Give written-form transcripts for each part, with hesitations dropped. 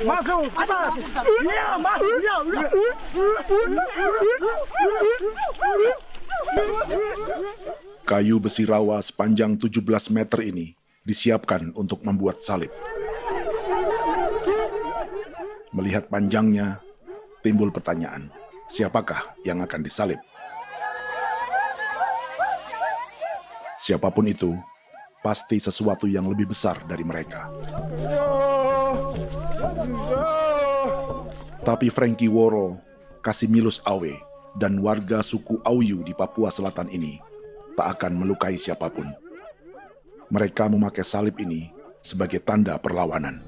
Masuk. Iya, masuk. Kayu besi rawa sepanjang 17 meter ini disiapkan untuk membuat salib. Melihat panjangnya, timbul pertanyaan, siapakah yang akan disalib? Siapapun itu, pasti sesuatu yang lebih besar dari mereka. Tapi Frankie Woro, Casimilus Awe, dan warga suku Auyu di Papua Selatan ini tak akan melukai siapapun. Mereka memakai salib ini sebagai tanda perlawanan.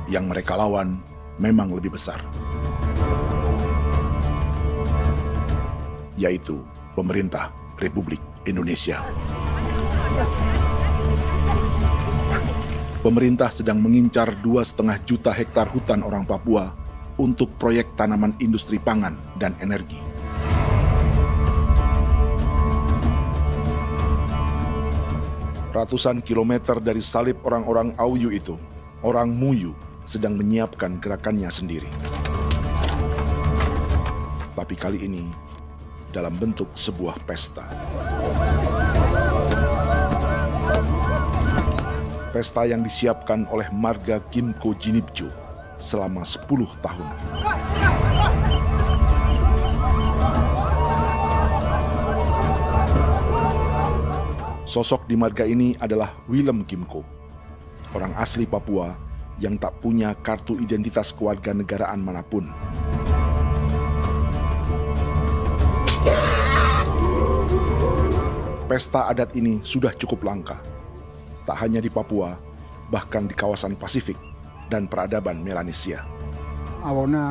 Yang mereka lawan memang lebih besar, yaitu pemerintah Republik Indonesia. Pemerintah sedang mengincar 2,5 juta hektar hutan orang Papua untuk proyek tanaman industri pangan dan energi. Ratusan kilometer dari salib orang-orang Auyu itu, orang Muyu sedang menyiapkan gerakannya sendiri. Tapi kali ini dalam bentuk sebuah pesta. Pesta yang disiapkan oleh marga Kimco Jinibju selama 10 tahun. Sosok di marga ini adalah Willem Kimco, orang asli Papua yang tak punya kartu identitas kewarganegaraan manapun. Pesta adat ini sudah cukup langka, tak hanya di Papua, bahkan di kawasan Pasifik dan peradaban Melanesia. Awalnya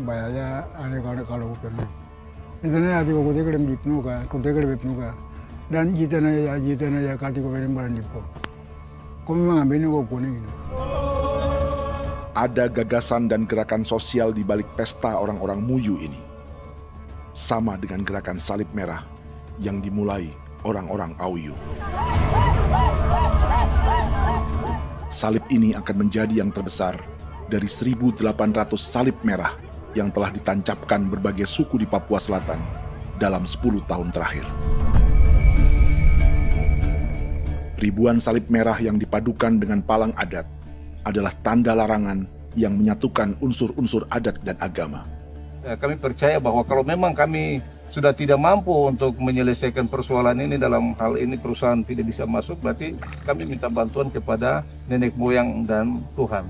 bayarnya ada kalau bukan. Intinya ada kode kode bipnuka, dan jitana ya kati kode beranipo. Kami mengambil kode kuning. Ada gagasan dan gerakan sosial di balik pesta orang-orang Muyu ini. Sama dengan gerakan salib merah yang dimulai orang-orang Auyu. Salib ini akan menjadi yang terbesar dari 1.800 salib merah yang telah ditancapkan berbagai suku di Papua Selatan dalam 10 tahun terakhir. Ribuan salib merah yang dipadukan dengan palang adat adalah tanda larangan yang menyatukan unsur-unsur adat dan agama. Kami percaya bahwa kalau memang kami sudah tidak mampu untuk menyelesaikan persoalan ini, dalam hal ini perusahaan tidak bisa masuk, berarti kami minta bantuan kepada nenek moyang dan Tuhan.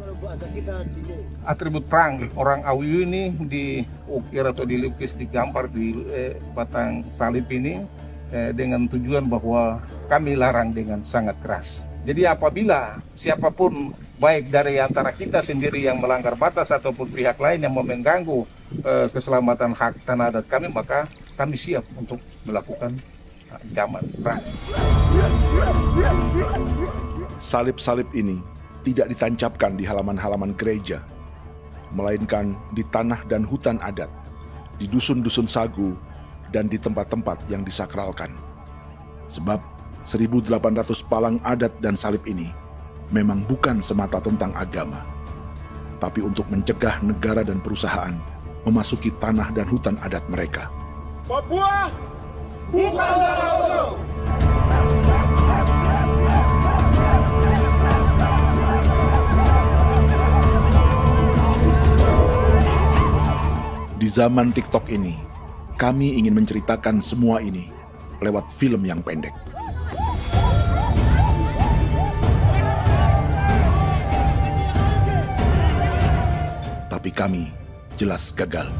Atribut perang orang Auyu ini diukir atau dilukis, digambar di batang salib ini dengan tujuan bahwa kami larang dengan sangat keras. Jadi apabila siapapun, baik dari antara kita sendiri yang melanggar batas ataupun pihak lain yang mau mengganggu keselamatan hak tanah adat kami, maka kami siap untuk melakukan ancaman perang. Salib-salib ini tidak ditancapkan di halaman-halaman gereja, melainkan di tanah dan hutan adat, di dusun-dusun sagu, dan di tempat-tempat yang disakralkan. Sebab 1.800 palang adat dan salib ini memang bukan semata tentang agama, tapi untuk mencegah negara dan perusahaan memasuki tanah dan hutan adat mereka. Papua bukan tanah kosong. Di zaman TikTok ini, kami ingin menceritakan semua ini lewat film yang pendek. Tapi kami jelas gagal.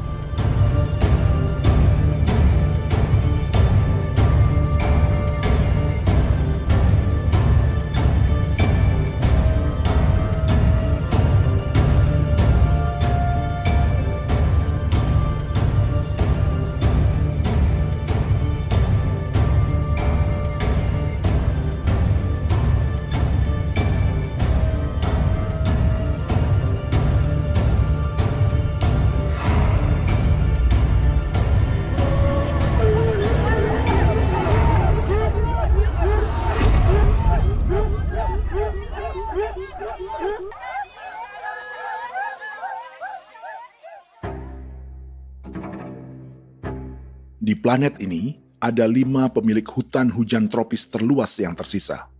Di planet ini, ada 5 pemilik hutan hujan tropis terluas yang tersisa.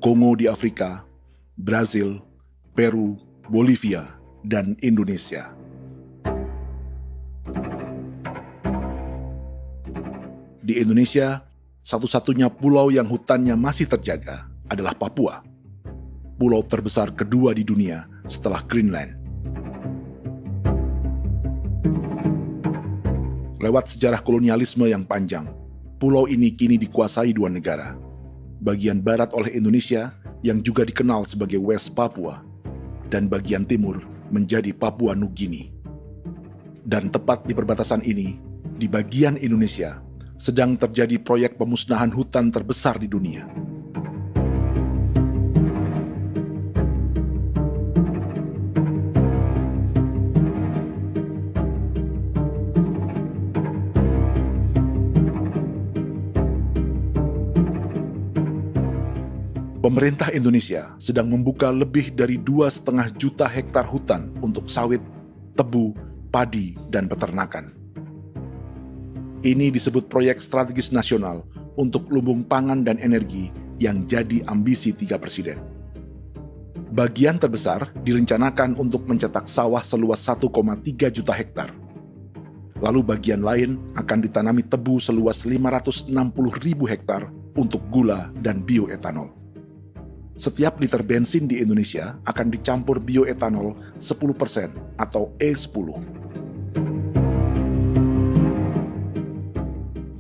Kongo di Afrika, Brazil, Peru, Bolivia, dan Indonesia. Di Indonesia, satu-satunya pulau yang hutannya masih terjaga adalah Papua, pulau terbesar kedua di dunia setelah Greenland. Lewat sejarah kolonialisme yang panjang, pulau ini kini dikuasai 2 negara. Bagian barat oleh Indonesia yang juga dikenal sebagai West Papua, dan bagian timur menjadi Papua Nugini. Dan tepat di perbatasan ini, di bagian Indonesia, sedang terjadi proyek pemusnahan hutan terbesar di dunia. Pemerintah Indonesia sedang membuka lebih dari 2,5 juta hektar hutan untuk sawit, tebu, padi, dan peternakan. Ini disebut proyek strategis nasional untuk lumbung pangan dan energi yang jadi ambisi 3 presiden. Bagian terbesar direncanakan untuk mencetak sawah seluas 1,3 juta hektar. Lalu bagian lain akan ditanami tebu seluas 560.000 hektar untuk gula dan bioetanol. Setiap liter bensin di Indonesia akan dicampur bioetanol 10% atau E10.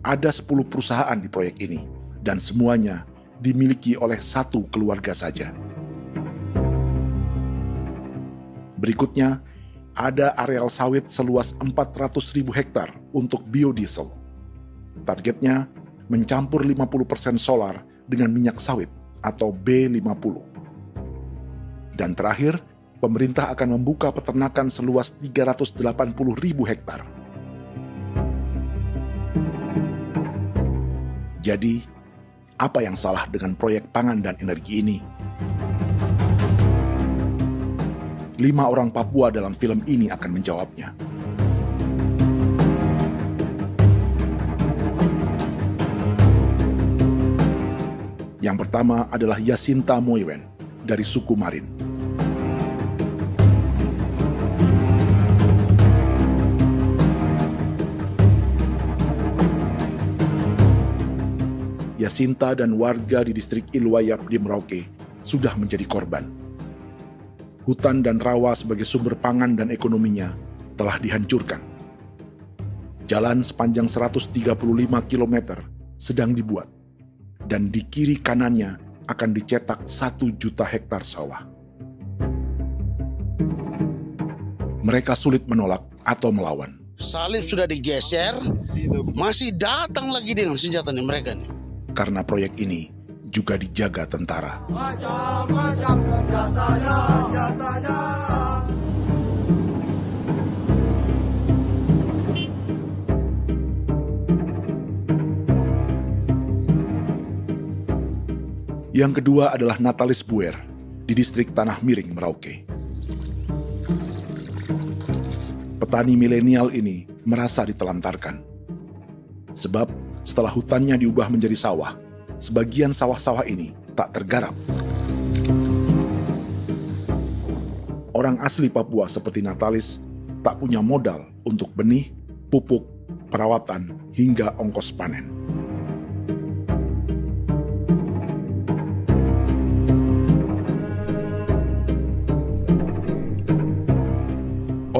Ada 10 perusahaan di proyek ini, dan semuanya dimiliki oleh 1 keluarga saja. Berikutnya, ada areal sawit seluas 400.000 hektar untuk biodiesel. Targetnya mencampur 50% solar dengan minyak sawit atau B50. Dan terakhir, pemerintah akan membuka peternakan seluas 380.000 hektar. Jadi, apa yang salah dengan proyek pangan dan energi ini? 5 orang Papua dalam film ini akan menjawabnya. Yang pertama adalah Yasinta Moiwen dari suku Marin. Yasinta dan warga di distrik Ilwayap di Merauke sudah menjadi korban. Hutan dan rawa sebagai sumber pangan dan ekonominya telah dihancurkan. Jalan sepanjang 135 km sedang dibuat, dan di kiri kanannya akan dicetak 1 juta hektar sawah. Mereka sulit menolak atau melawan. Salib sudah digeser, masih datang lagi dengan senjata nih mereka nih. Karena proyek ini juga dijaga tentara. Macam-macam senjatanya. Yang kedua adalah Natalis Buer di distrik Tanah Miring, Merauke. Petani milenial ini merasa ditelantarkan. Sebab setelah hutannya diubah menjadi sawah, sebagian sawah-sawah ini tak tergarap. Orang asli Papua seperti Natalis tak punya modal untuk benih, pupuk, perawatan, hingga ongkos panen.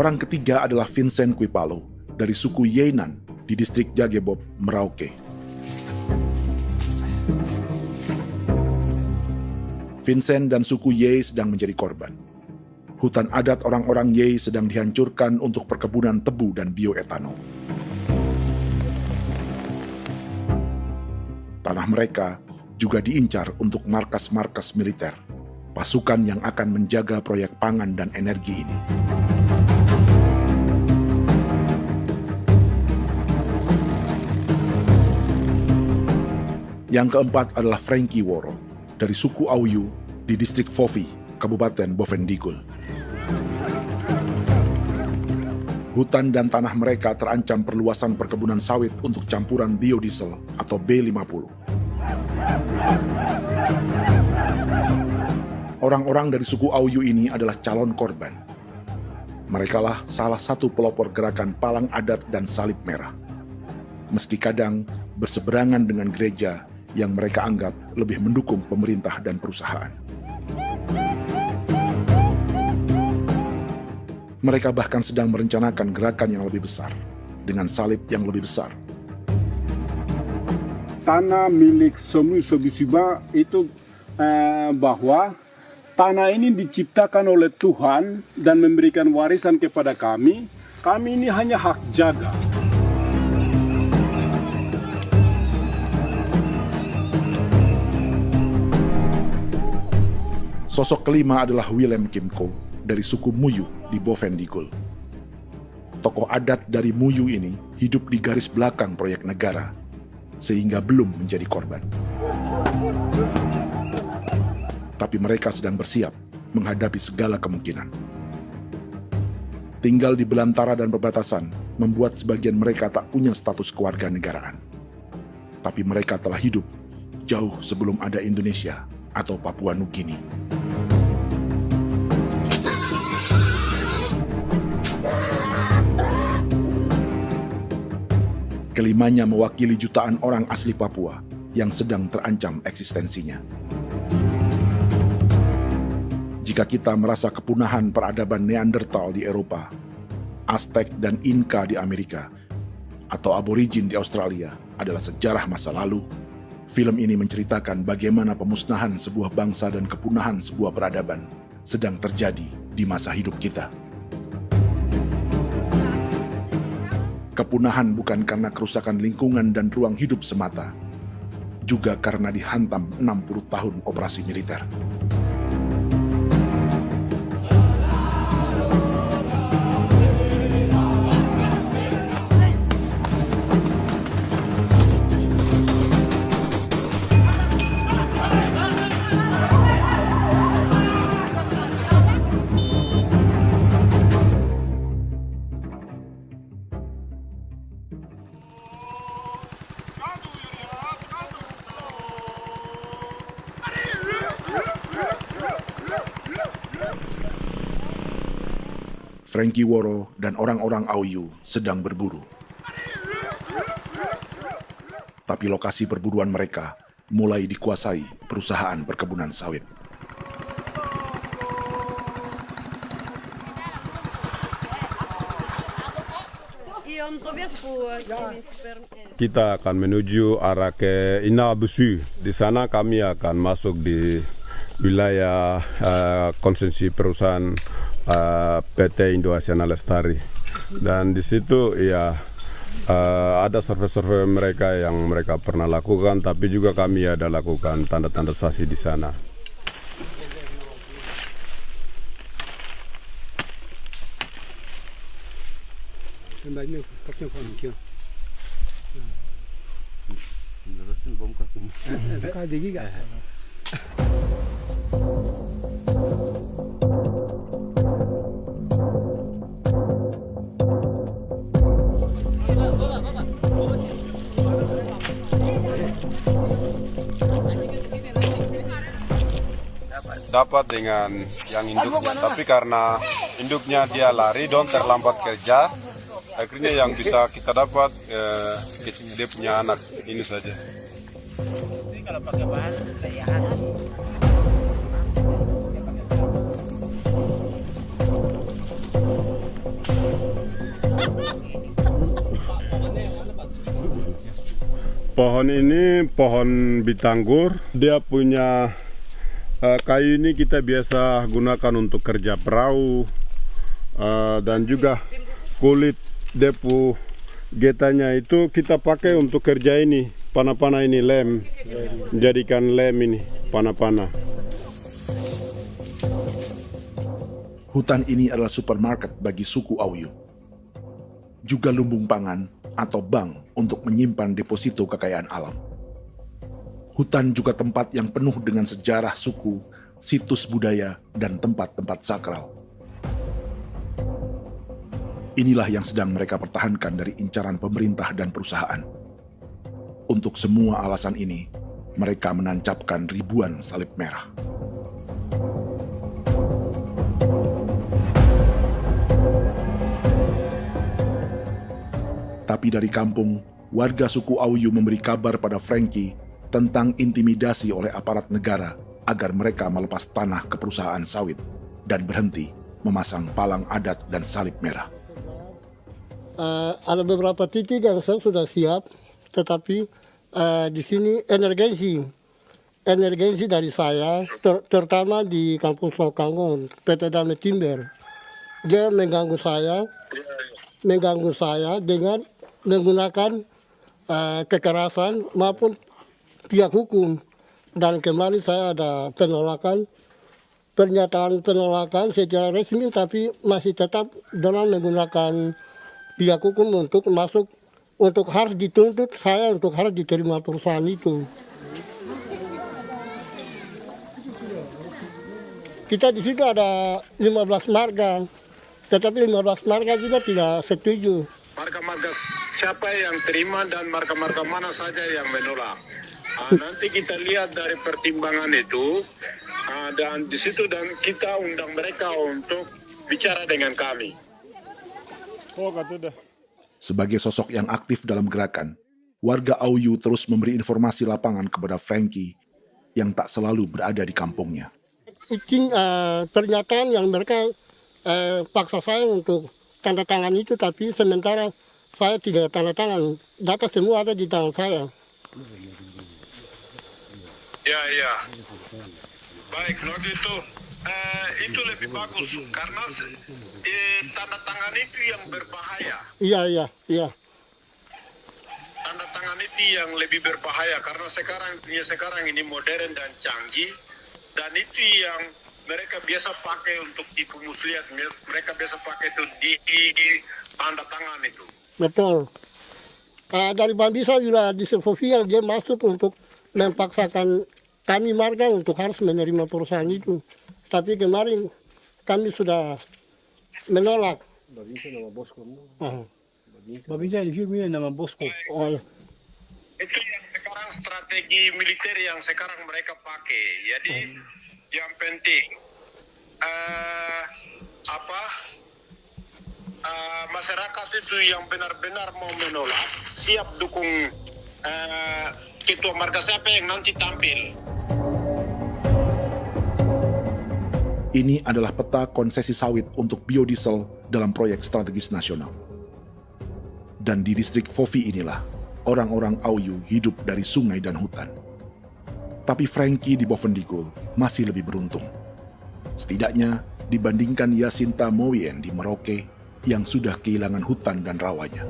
Orang ketiga adalah Vincent Kuipalo dari suku Yenan di distrik Jagebob, Merauke. Vincent dan suku Ye sedang menjadi korban. Hutan adat orang-orang Ye sedang dihancurkan untuk perkebunan tebu dan bioetanol. Tanah mereka juga diincar untuk markas-markas militer, pasukan yang akan menjaga proyek pangan dan energi ini. Yang keempat adalah Frankie Woro dari suku Auyu di distrik Fofi, Kabupaten Bovendigul. Hutan dan tanah mereka terancam perluasan perkebunan sawit untuk campuran biodiesel atau B50. Orang-orang dari suku Auyu ini adalah calon korban. Merekalah salah satu pelopor gerakan Palang Adat dan Salib Merah. Meski kadang berseberangan dengan gereja yang mereka anggap lebih mendukung pemerintah dan perusahaan. Mereka bahkan sedang merencanakan gerakan yang lebih besar, dengan salib yang lebih besar. Tanah milik Somu Sobisiba itu bahwa tanah ini diciptakan oleh Tuhan dan memberikan warisan kepada kami. Kami ini hanya hak jaga. Sosok kelima adalah Willem Kimco dari suku Muyu di Bovendigul. Tokoh adat dari Muyu ini hidup di garis belakang proyek negara, sehingga belum menjadi korban. Tapi mereka sedang bersiap menghadapi segala kemungkinan. Tinggal di belantara dan perbatasan membuat sebagian mereka tak punya status kewarganegaraan. Tapi mereka telah hidup jauh sebelum ada Indonesia atau Papua Nugini. Kelimanya mewakili jutaan orang asli Papua yang sedang terancam eksistensinya. Jika kita merasa kepunahan peradaban Neanderthal di Eropa, Aztec dan Inca di Amerika, atau aborigin di Australia adalah sejarah masa lalu, film ini menceritakan bagaimana pemusnahan sebuah bangsa dan kepunahan sebuah peradaban sedang terjadi di masa hidup kita. Kepunahan bukan karena kerusakan lingkungan dan ruang hidup semata, juga karena dihantam 60 tahun operasi militer. Frankie Woro dan orang-orang Auyu sedang berburu. Tapi lokasi perburuan mereka mulai dikuasai perusahaan perkebunan sawit. Kita akan menuju arah ke Inabusu. Di sana kami akan masuk di wilayah konsesi perusahaan PT Indo Asiana Lestari, dan di situ ya ada survei-survei mereka yang mereka pernah lakukan, tapi juga kami ada lakukan tanda-tanda saksi di sana. Dapat dengan yang induknya, tapi karena induknya dia lari dan terlambat kerja, akhirnya yang bisa kita dapat dia punya anak ini saja. Ini kalau pakai bahan kayak asli. Pohon ini pohon bitanggur, dia punya kayu ini kita biasa gunakan untuk kerja perahu, dan juga kulit depu getanya itu kita pakai untuk kerja ini, panah-panah ini lem, jadikan lem ini, panah-panah. Hutan ini adalah supermarket bagi suku Auyu. Juga lumbung pangan atau bank untuk menyimpan deposito kekayaan alam. Hutan juga tempat yang penuh dengan sejarah suku, situs budaya, dan tempat-tempat sakral. Inilah yang sedang mereka pertahankan dari incaran pemerintah dan perusahaan. Untuk semua alasan ini, mereka menancapkan ribuan salib merah. Tapi dari kampung, warga suku Auyu memberi kabar pada Frankie tentang intimidasi oleh aparat negara agar mereka melepas tanah ke perusahaan sawit dan berhenti memasang palang adat dan salib merah. Ada beberapa titik yang saya sudah siap, tetapi di sini emergensi dari saya, terutama di Kampung Sokanggon, PT Damai Timber. Dia mengganggu saya dengan menggunakan kekerasan maupun pihak hukum. Dan kemarin saya ada pernyataan penolakan secara resmi, tapi masih tetap dengan menggunakan pihak hukum untuk masuk, untuk harus dituntut saya untuk harus diterima perusahaan itu. Kita di situ ada 15 marga, tetapi 15 marga juga tidak setuju. Marga-marga siapa yang terima dan marga-marga mana saja yang menolak. Nanti kita lihat dari pertimbangan itu, dan di situ dan kita undang mereka untuk bicara dengan kami. Sebagai sosok yang aktif dalam gerakan, warga Auyu terus memberi informasi lapangan kepada Frankie yang tak selalu berada di kampungnya. Izin pernyataan yang mereka paksa saya untuk tanda tangan itu, tapi sementara saya tidak tanda tangan. Data semua ada di tangan saya. Ya. Baik, kalau gitu itu lebih bagus karena tanda tangan itu yang berbahaya. Iya. Tanda tangan itu yang lebih berbahaya karena sekarang ini modern dan canggih, dan itu yang mereka biasa pakai untuk tipu muslihat. Mereka biasa pakai itu di tanda tangan itu. Betul. Dari Bambisa juga di Sofia dia masuk untuk memaksakan kami marga untuk harus menerima perusahaan itu. Tapi kemarin kami sudah menolak. Babinsa di sini nama bosku. Itu yang sekarang strategi militer yang sekarang mereka pakai. Jadi yang penting masyarakat itu yang benar-benar mau menolak siap dukung ketua marga siapa yang nanti tampil. Ini adalah peta konsesi sawit untuk biodiesel dalam proyek strategis nasional. Dan di distrik Fofi inilah, orang-orang Auyu hidup dari sungai dan hutan. Tapi Frankie di Bovendigul masih lebih beruntung. Setidaknya dibandingkan Yasinta Moyen di Merauke yang sudah kehilangan hutan dan rawanya.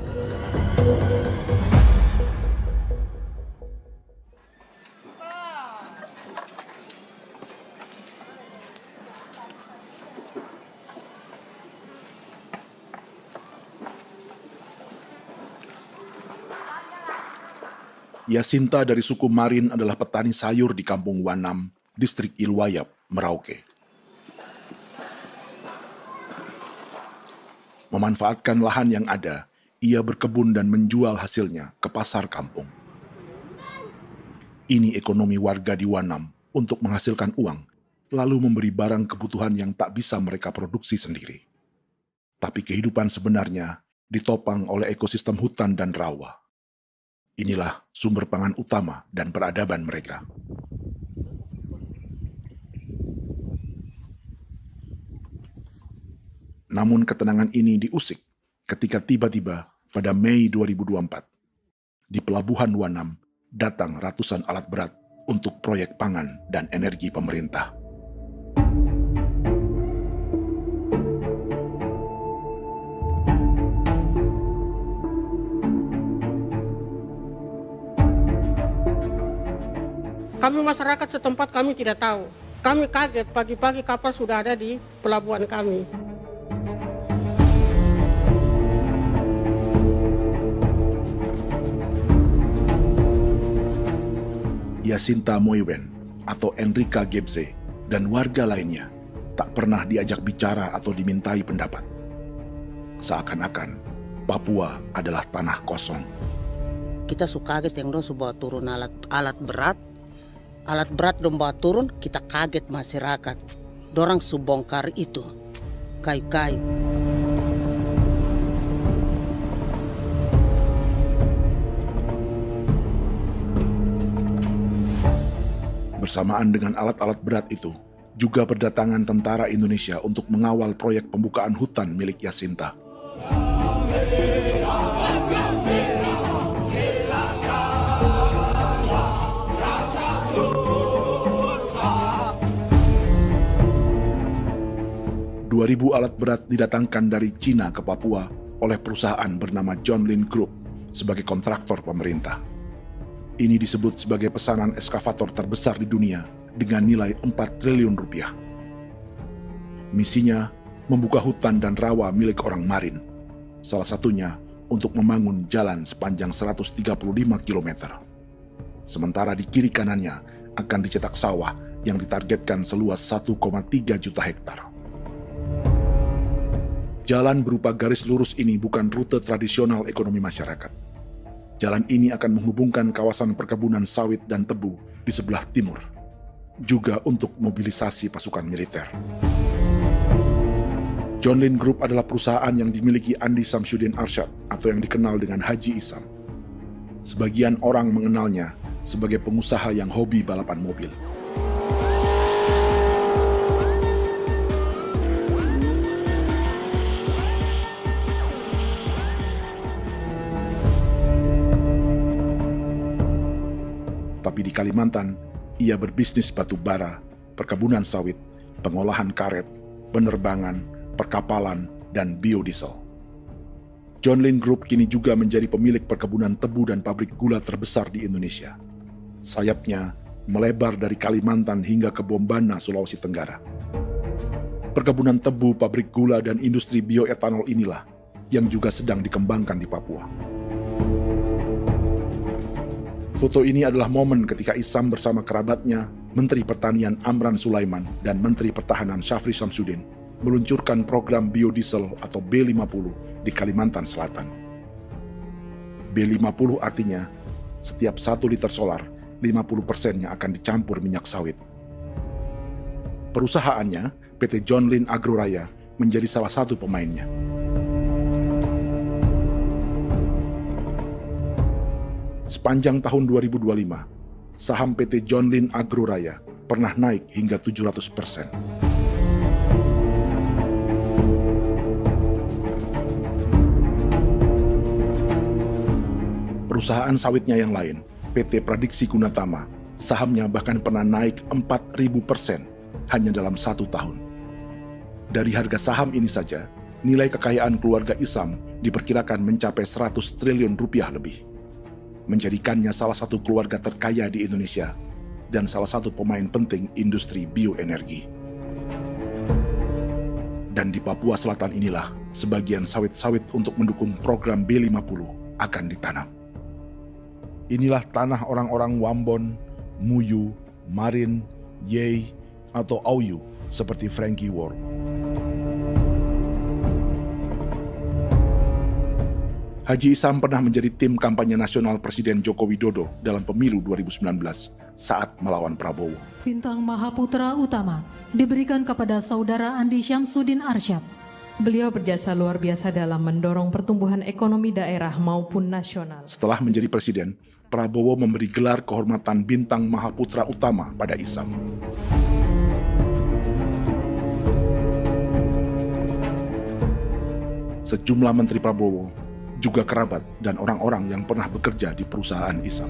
Yasinta dari suku Marin adalah petani sayur di Kampung Wanam, distrik Ilwayap, Merauke. Memanfaatkan lahan yang ada, ia berkebun dan menjual hasilnya ke pasar kampung. Ini ekonomi warga di Wanam untuk menghasilkan uang, lalu memberi barang kebutuhan yang tak bisa mereka produksi sendiri. Tapi kehidupan sebenarnya ditopang oleh ekosistem hutan dan rawa. Inilah sumber pangan utama dan peradaban mereka. Namun ketenangan ini diusik ketika tiba-tiba pada Mei 2024, di Pelabuhan Wanam datang ratusan alat berat untuk proyek pangan dan energi pemerintah. Kami masyarakat setempat kami tidak tahu. Kami kaget pagi-pagi kapal sudah ada di pelabuhan kami. Yasinta Moiwen atau Enrika Gebze dan warga lainnya tak pernah diajak bicara atau dimintai pendapat. Seakan-akan Papua adalah tanah kosong. Kita suka kaget yang dong bawa turun alat berat dong bawa turun, kita kaget masyarakat. Dorang subongkar itu kayu-kayu. Bersamaan dengan alat-alat berat itu, juga berdatangan tentara Indonesia untuk mengawal proyek pembukaan hutan milik Jacinta. Ribu alat berat didatangkan dari Cina ke Papua oleh perusahaan bernama John Lin Group sebagai kontraktor pemerintah. Ini disebut sebagai pesanan eskavator terbesar di dunia dengan nilai 4 triliun rupiah. Misinya membuka hutan dan rawa milik orang Marin, salah satunya untuk membangun jalan sepanjang 135 km. Sementara di kiri kanannya akan dicetak sawah yang ditargetkan seluas 1,3 juta hektar. Jalan berupa garis lurus ini bukan rute tradisional ekonomi masyarakat. Jalan ini akan menghubungkan kawasan perkebunan sawit dan tebu di sebelah timur, juga untuk mobilisasi pasukan militer. John Lin Group adalah perusahaan yang dimiliki Andi Samsudin Arsyad atau yang dikenal dengan Haji Isam. Sebagian orang mengenalnya sebagai pengusaha yang hobi balapan mobil. Tapi di Kalimantan, ia berbisnis batu bara, perkebunan sawit, pengolahan karet, penerbangan, perkapalan, dan biodiesel. John Lin Group kini juga menjadi pemilik perkebunan tebu dan pabrik gula terbesar di Indonesia. Sayapnya melebar dari Kalimantan hingga ke Bombana, Sulawesi Tenggara. Perkebunan tebu, pabrik gula, dan industri bioetanol inilah yang juga sedang dikembangkan di Papua. Foto ini adalah momen ketika Isam bersama kerabatnya, Menteri Pertanian Amran Sulaiman dan Menteri Pertahanan Syafri Samsudin meluncurkan program biodiesel atau B50 di Kalimantan Selatan. B50 artinya setiap 1 liter solar, 50%-nya akan dicampur minyak sawit. Perusahaannya, PT John Lin Agroraya, menjadi salah satu pemainnya. Sepanjang tahun 2025, saham PT John Lin Agroraya pernah naik hingga 700%. Perusahaan sawitnya yang lain, PT Pradiksi Gunatama, sahamnya bahkan pernah naik 4.000% hanya dalam 1 tahun. Dari harga saham ini saja, nilai kekayaan keluarga Isam diperkirakan mencapai 100 triliun rupiah lebih, menjadikannya salah satu keluarga terkaya di Indonesia dan salah satu pemain penting industri bioenergi. Dan di Papua Selatan inilah sebagian sawit-sawit untuk mendukung program B50 akan ditanam. Inilah tanah orang-orang Wambon, Muyu, Marin, Yei, atau Auyu seperti Frankie Wor. Haji Isam pernah menjadi tim kampanye nasional Presiden Joko Widodo dalam pemilu 2019 saat melawan Prabowo. Bintang Mahaputra Utama diberikan kepada Saudara Andi Syamsuddin Arsyad. Beliau berjasa luar biasa dalam mendorong pertumbuhan ekonomi daerah maupun nasional. Setelah menjadi presiden, Prabowo memberi gelar kehormatan Bintang Mahaputra Utama pada Isam. Sejumlah menteri Prabowo, juga kerabat dan orang-orang yang pernah bekerja di perusahaan Isam.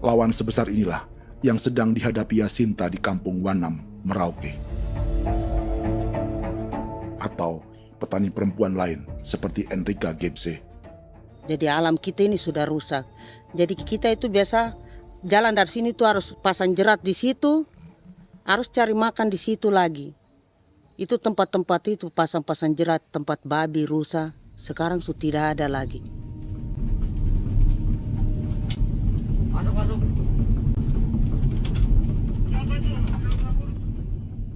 Lawan sebesar inilah yang sedang dihadapi Jacinta di kampung Wanam, Merauke. Atau petani perempuan lain seperti Enrika Gebze. Jadi alam kita ini sudah rusak. Jadi kita itu biasa jalan dari sini tuh harus pasang jerat di situ, harus cari makan di situ lagi. Itu tempat-tempat itu pasang-pasang jerat, tempat babi, rusa, sekarang sudah tidak ada lagi.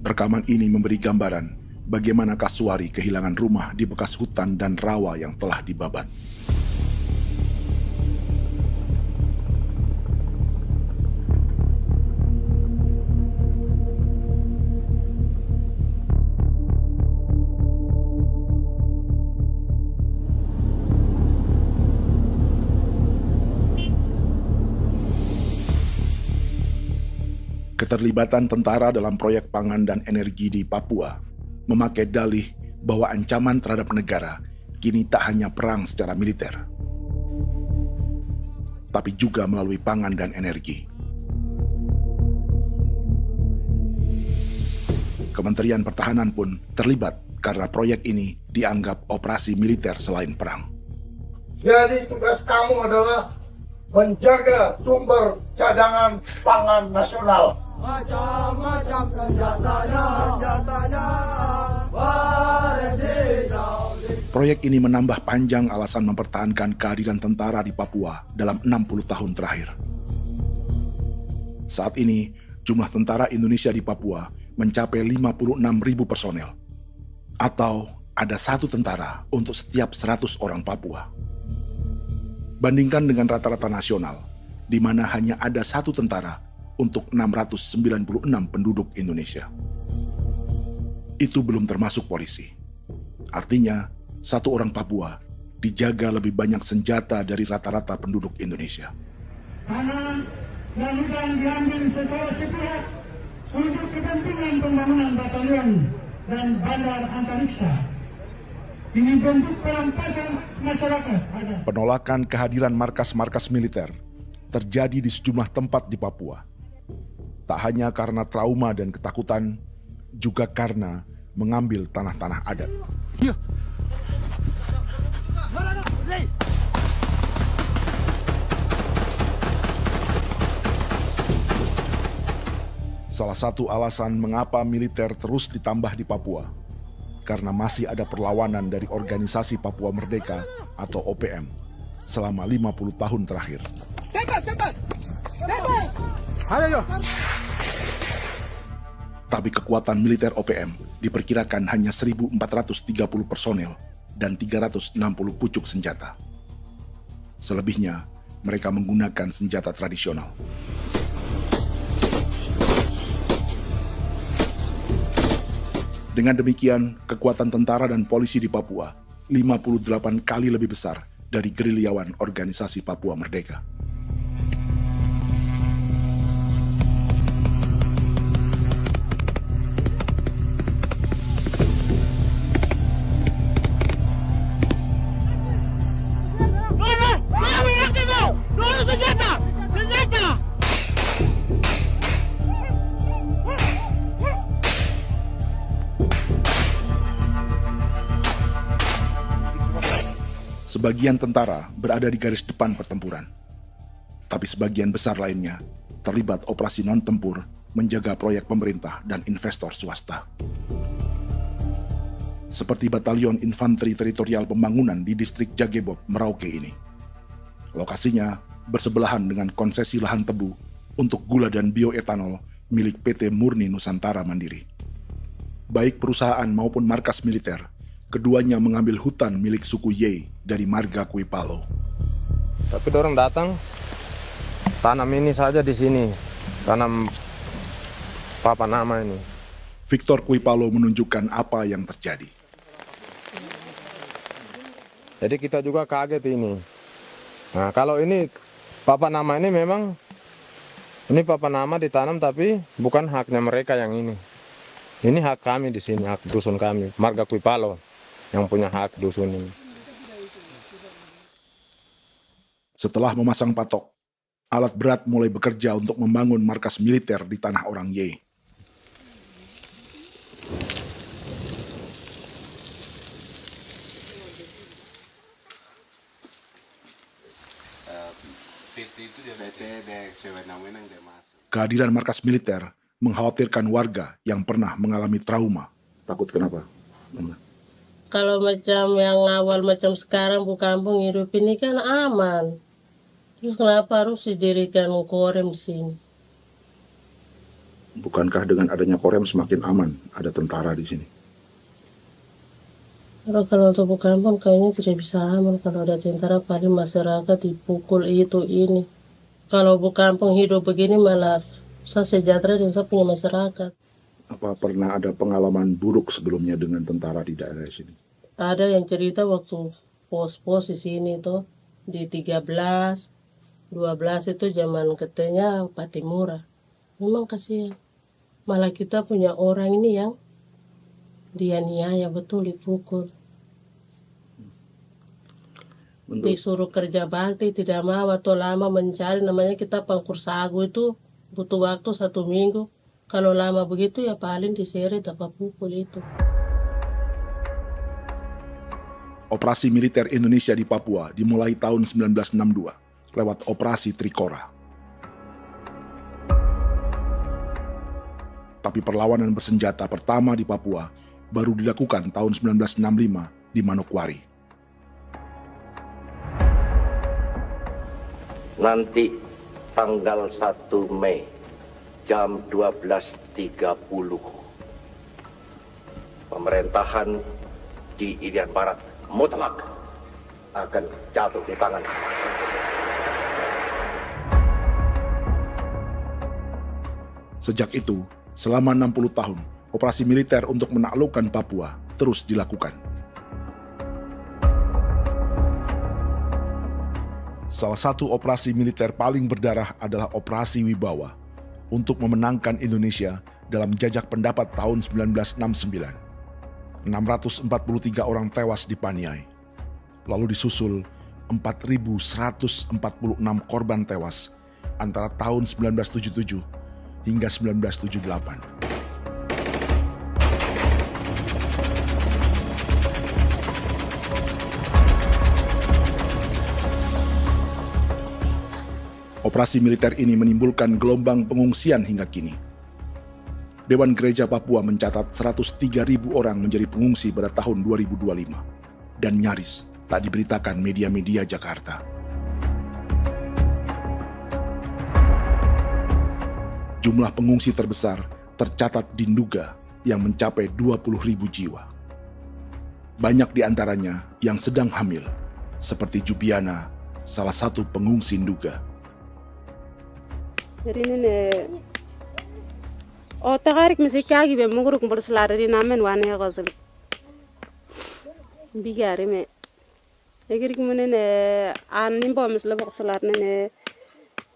Rekaman ini memberi gambaran bagaimana Kasuari kehilangan rumah di bekas hutan dan rawa yang telah dibabat. Keterlibatan tentara dalam proyek pangan dan energi di Papua memakai dalih bahwa ancaman terhadap negara kini tak hanya perang secara militer, tapi juga melalui pangan dan energi. Kementerian Pertahanan pun terlibat karena proyek ini dianggap operasi militer selain perang. Jadi tugas kamu adalah menjaga sumber cadangan pangan nasional. Macam-macam senjatanya, Proyek ini menambah panjang alasan mempertahankan kehadiran tentara di Papua dalam 60 tahun terakhir. Saat ini, jumlah tentara Indonesia di Papua mencapai 56.000 personel, atau ada 1 tentara untuk setiap 100 orang Papua. Bandingkan dengan rata-rata nasional, di mana hanya ada 1 tentara untuk 696 penduduk Indonesia. Itu belum termasuk polisi. Artinya, 1 orang Papua dijaga lebih banyak senjata dari rata-rata penduduk Indonesia. Tanah dan hutan diambil secara sepihak untuk kepentingan pembangunan batalion dan bandar antariksa. Ini bentuk perampasan masyarakat. Penolakan kehadiran markas-markas militer terjadi di sejumlah tempat di Papua. Tak hanya karena trauma dan ketakutan, juga karena mengambil tanah-tanah adat. Salah satu alasan mengapa militer terus ditambah di Papua, karena masih ada perlawanan dari Organisasi Papua Merdeka atau OPM selama 50 tahun terakhir. Tapi kekuatan militer OPM diperkirakan hanya 1.430 personel dan 360 pucuk senjata. Selebihnya, mereka menggunakan senjata tradisional. Dengan demikian, kekuatan tentara dan polisi di Papua 58 kali lebih besar dari gerilyawan Organisasi Papua Merdeka. Sebagian tentara berada di garis depan pertempuran, tapi sebagian besar lainnya terlibat operasi non-tempur menjaga proyek pemerintah dan investor swasta. Seperti Batalion Infanteri Teritorial Pembangunan di distrik Jagebob, Merauke ini. Lokasinya bersebelahan dengan konsesi lahan tebu untuk gula dan bioetanol milik PT Murni Nusantara Mandiri. Baik perusahaan maupun markas militer, keduanya mengambil hutan milik suku Ye dari marga Kuipalo. Tapi dorong datang, tanam ini saja di sini, tanam papan nama ini. Victor Kuipalo menunjukkan apa yang terjadi. Jadi kita juga kaget ini. Nah, kalau ini papan nama ini memang, ini papan nama ditanam tapi bukan haknya mereka yang ini. Ini hak kami di sini, hak dusun kami, marga Kuipalo yang punya hak dusun ini. Setelah memasang patok, alat berat mulai bekerja untuk membangun markas militer di tanah orang Ye. Kehadiran markas militer mengkhawatirkan warga yang pernah mengalami trauma. Takut kenapa? Kalau macam yang awal macam sekarang bu kampung hidup ini kan aman. Terus kenapa harus didirikan korem di sini? Bukankah dengan adanya Korem semakin aman ada tentara di sini? Kalau untuk kampung kayaknya tidak bisa aman kalau ada tentara, paling masyarakat dipukul itu ini. Kalau kampung hidup begini malah saya sejahtera dan saya punya masyarakat. Apa pernah ada pengalaman buruk sebelumnya dengan tentara di daerah sini? Ada yang cerita waktu pos-pos di sini tuh di 13, 12 itu zaman katanya Patimura. Memang kasihan. Malah kita punya orang ini yang dianiaya betul, dipukul. Disuruh kerja bakti tidak mau atau lama mencari, namanya kita pangkur sagu itu butuh waktu 1 minggu. Kalau lama begitu ya paling diseret apa pukul itu. Operasi militer Indonesia di Papua dimulai tahun 1962 lewat Operasi Trikora. Tapi perlawanan bersenjata pertama di Papua baru dilakukan tahun 1965 di Manokwari. Nanti tanggal 1 Mei jam 12.30 pemerintahan di Irian Barat mutlak akan jatuh di tangan. Sejak itu, selama 60 tahun, operasi militer untuk menaklukkan Papua terus dilakukan. Salah satu operasi militer paling berdarah adalah Operasi Wibawa untuk memenangkan Indonesia dalam jajak pendapat tahun 1969. 643 orang tewas di Paniai. Lalu disusul 4.146 korban tewas antara tahun 1977 hingga 1978. Operasi militer ini menimbulkan gelombang pengungsian hingga kini. Dewan Gereja Papua mencatat 103.000 orang menjadi pengungsi pada tahun 2025 dan nyaris tak diberitakan media-media Jakarta. Jumlah pengungsi terbesar tercatat di Nduga yang mencapai 20.000 jiwa. Banyak di antaranya yang sedang hamil, seperti Jubiana, salah satu pengungsi Nduga. Jadi ini takarik masih kaki be muguruk berselari namen wane gosel bigari me egirik munene an nimbo misle berselar nene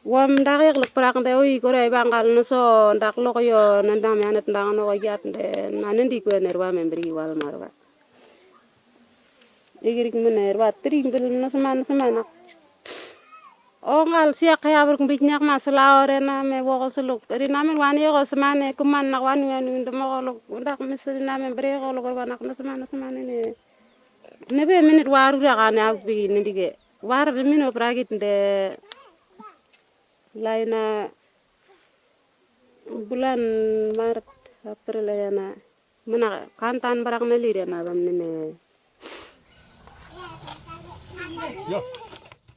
wam darik lek prak de oi gore bangal no so ndak lo yo nandang me anet ndang no yat de nanen di ko nerwa membri wal marwa egirik munene wa tri ngel no semana ngal siak kaya berkumplit nyak masalah orena me wogosuluk rina men wani go semane kuman nak wani ndemo golok ndak misalnya me bre golok nak no semane ne be minit waru ra kana bi ndige war be mino pragit de laina bulan Maret April yana mana kantan barang na lire na bam ne.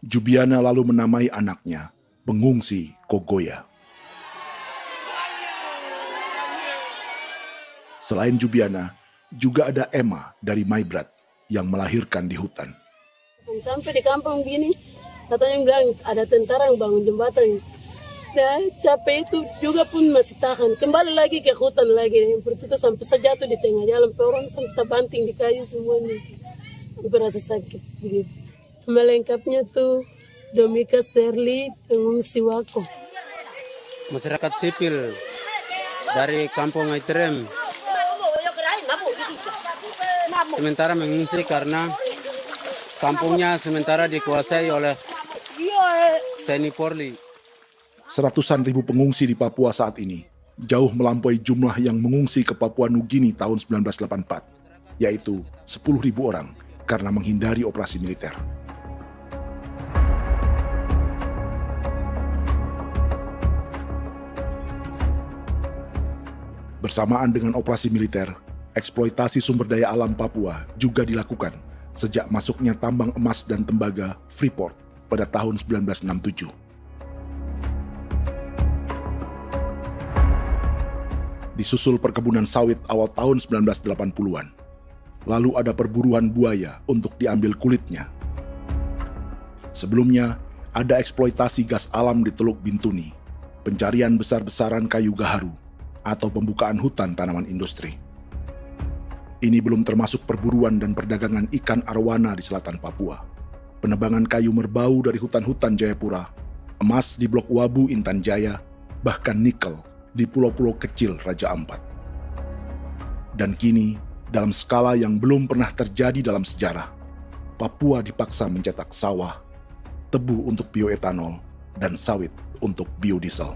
Jubiana lalu menamai anaknya pengungsi Kogoya. Selain Jubiana, juga ada Emma dari Maibrat yang melahirkan di hutan. Sampai di kampung gini, katanya bilang ada tentara yang bangun jembatan. Nah, capek itu juga pun masih tahan. Kembali lagi ke hutan lagi. Kita sampai sejatuh di tengah jalan. Orang sampai terbanting di kayu semuanya. Berasa sakit begitu. Melengkapnya tuh Domika Serli, pengungsi Wako. Masyarakat sipil dari Kampung Aitrem sementara mengungsi karena kampungnya sementara dikuasai oleh TNI Polri. Seratusan ribu pengungsi di Papua saat ini jauh melampaui jumlah yang mengungsi ke Papua Nugini tahun 1984, yaitu 10.000 orang karena menghindari operasi militer. Bersamaan dengan operasi militer, eksploitasi sumber daya alam Papua juga dilakukan sejak masuknya tambang emas dan tembaga Freeport pada tahun 1967. Disusul perkebunan sawit awal tahun 1980-an. Lalu ada perburuan buaya untuk diambil kulitnya. Sebelumnya, ada eksploitasi gas alam di Teluk Bintuni, pencarian besar-besaran kayu gaharu, atau pembukaan hutan tanaman industri. Ini belum termasuk perburuan dan perdagangan ikan arwana di selatan Papua, penebangan kayu merbau dari hutan-hutan Jayapura, emas di Blok Wabu Intan Jaya, bahkan nikel di pulau-pulau kecil Raja Ampat. Dan kini, dalam skala yang belum pernah terjadi dalam sejarah, Papua dipaksa mencetak sawah, tebu untuk bioetanol, dan sawit untuk biodiesel.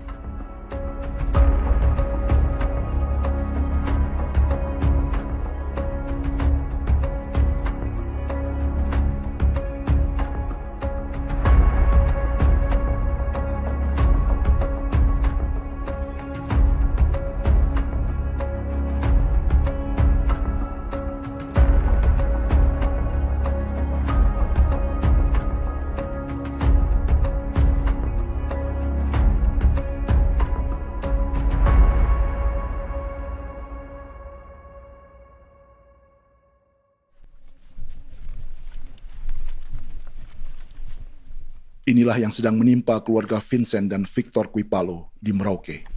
Inilah yang sedang menimpa keluarga Vincent dan Victor Kuipalo di Merauke.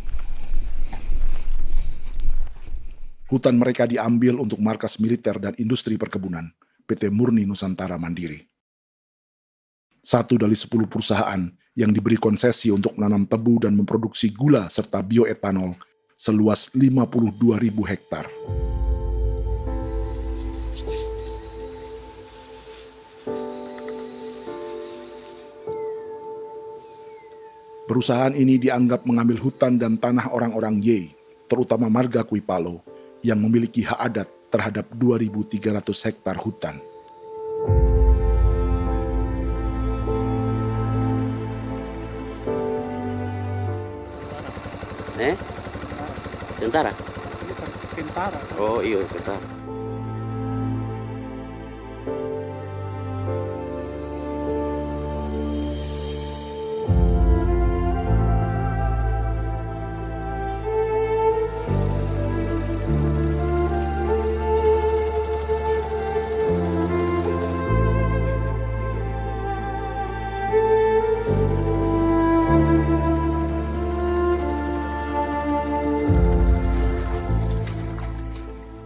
Hutan mereka diambil untuk markas militer dan industri perkebunan, PT Murni Nusantara Mandiri. 1 dari 10 perusahaan yang diberi konsesi untuk menanam tebu dan memproduksi gula serta bioetanol seluas 52.000 hektar. Perusahaan ini dianggap mengambil hutan dan tanah orang-orang Ye, terutama marga Kuipalo, yang memiliki hak adat terhadap 2.300 hektar hutan. Tentara? Tentara. Oh iya, tentara.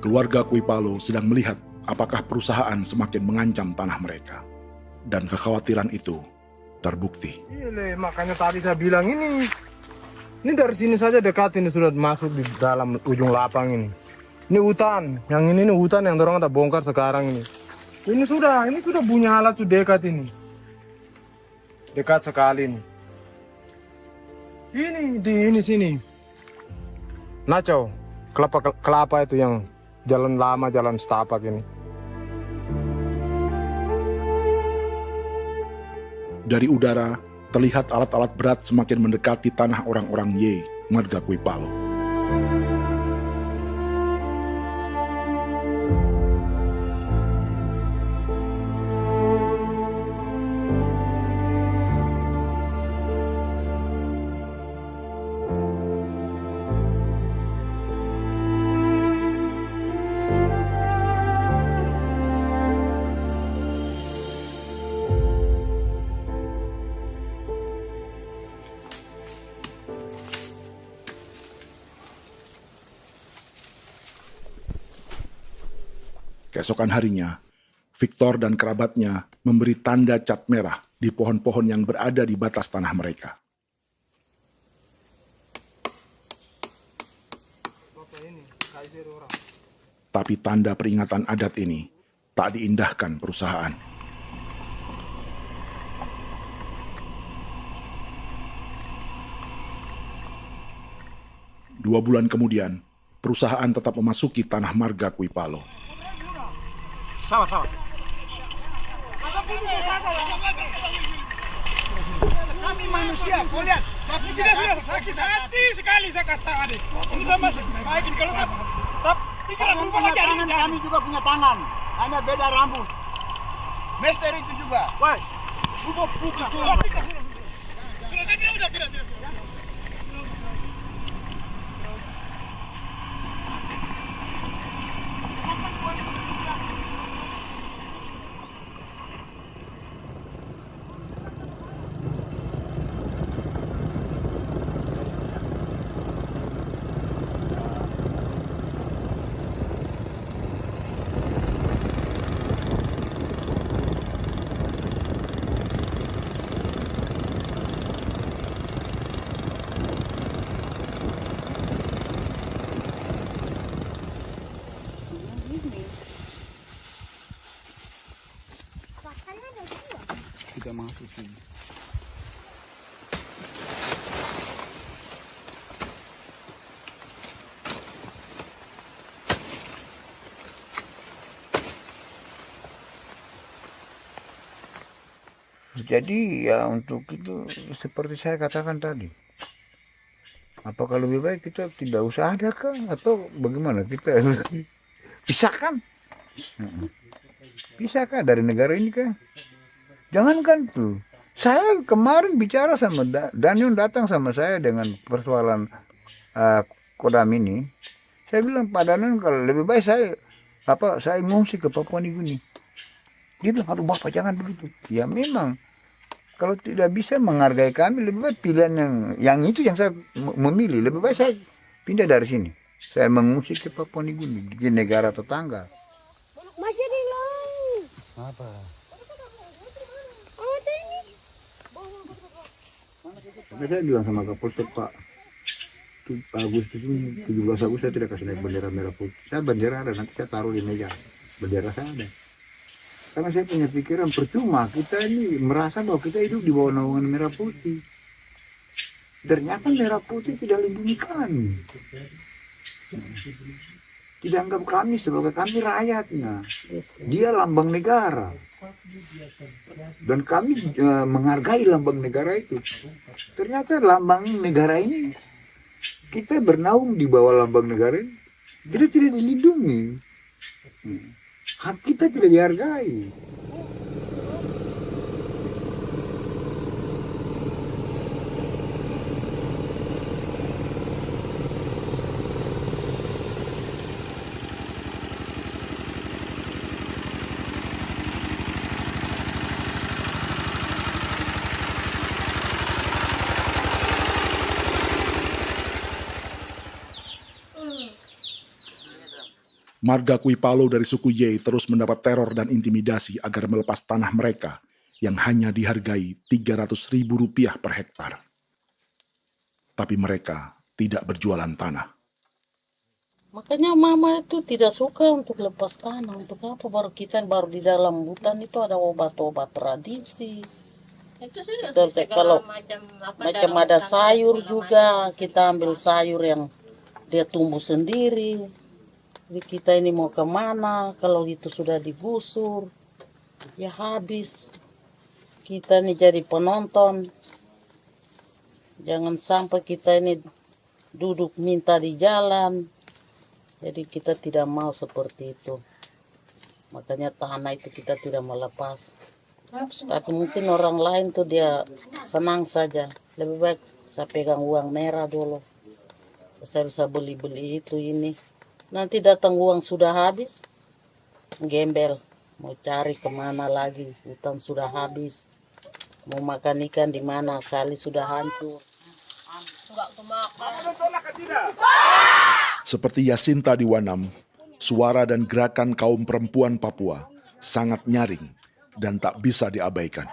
Keluarga Kuipalo sedang melihat apakah perusahaan semakin mengancam tanah mereka. Dan kekhawatiran itu terbukti. Iya, makanya tadi saya bilang ini dari sini saja dekat, ini sudah masuk di dalam ujung lapang ini. Ini hutan, yang ini hutan yang dorong ada bongkar sekarang ini. Ini sudah punya alat sudah dekat ini. Dekat sekali ini. Ini sini. Nacau, kelapa itu yang jalan lama, jalan setapak ini. Dari udara, terlihat alat-alat berat semakin mendekati tanah orang-orang Ye, marga Kuipalo. Keesokan harinya, Victor dan kerabatnya memberi tanda cat merah di pohon-pohon yang berada di batas tanah mereka. Tapi tanda peringatan adat ini tak diindahkan perusahaan. Dua bulan kemudian, perusahaan tetap memasuki tanah marga Kuipalo. Sama-sama. Kami manusia, kau lihat. Tidak sakit hati sekali saya kasih tahu adik. Ini sama baik kalau pikiran berubah lagi hari ini. Kami juga punya tangan, hanya beda rambut. Mister itu juga. Woi, buka. Tidak. bisa masuk sini. Jadi ya untuk itu seperti saya katakan tadi, apakah lebih baik kita tidak usah ada kan atau bagaimana, kita pisahkan, pisahkan dari negara ini kan? Jangankan tuh, saya kemarin bicara sama Daniel, datang sama saya dengan persoalan Kodam ini, saya bilang Pak Daniel kalau lebih baik saya ngungsi ke Papua Nugini. Dia bilang, aduh Bapak jangan begitu. Ya memang, kalau tidak bisa menghargai kami, lebih baik pilihan yang itu yang saya memilih. Lebih baik saya pindah dari sini. Saya mengungsi ke Papua Nugini, di negara tetangga. Masih di laut. Apa? Saya bilang sama Kapolsek Pak, Agustus ini 17 Agustus saya tidak kasih naik bendera merah putih. Saya bendera ada, nanti saya taruh di meja. Bendera saya ada. Karena saya punya pikiran percuma kita ini merasa bahwa kita hidup di bawah naungan merah putih. Ternyata merah putih tidak lindungi kami. Tidak anggap kami sebagai kami rakyatnya. Dia lambang negara. Dan kami menghargai lambang negara itu. Ternyata lambang negara ini, kita bernaung di bawah lambang negara ini, kita tidak dilindungi. Hak kita tidak dihargai. Marga Kuipalo dari suku Ye terus mendapat teror dan intimidasi agar melepas tanah mereka yang hanya dihargai Rp300.000 per hektar. Tapi mereka tidak berjualan tanah. Makanya mama itu tidak suka untuk lepas tanah. Untuk apa? Baru di dalam hutan itu ada obat-obat tradisi. Itu sudah Kalau macam ada sayur juga, kita ambil sayur yang dia tumbuh sendiri. Jadi kita ini mau kemana, kalau itu sudah digusur, ya habis. Kita ini jadi penonton. Jangan sampai kita ini duduk minta di jalan. Jadi kita tidak mau seperti itu. Makanya tanah itu kita tidak melepas. Tapi mungkin orang lain tuh dia senang saja. Lebih baik saya pegang uang merah dulu. Saya bisa beli-beli itu ini. Nanti datang uang sudah habis, gembel, mau cari kemana lagi, hutan sudah habis, mau makan ikan di mana, kali sudah hancur. Seperti Yasinta di Wanam, suara dan gerakan kaum perempuan Papua sangat nyaring dan tak bisa diabaikan.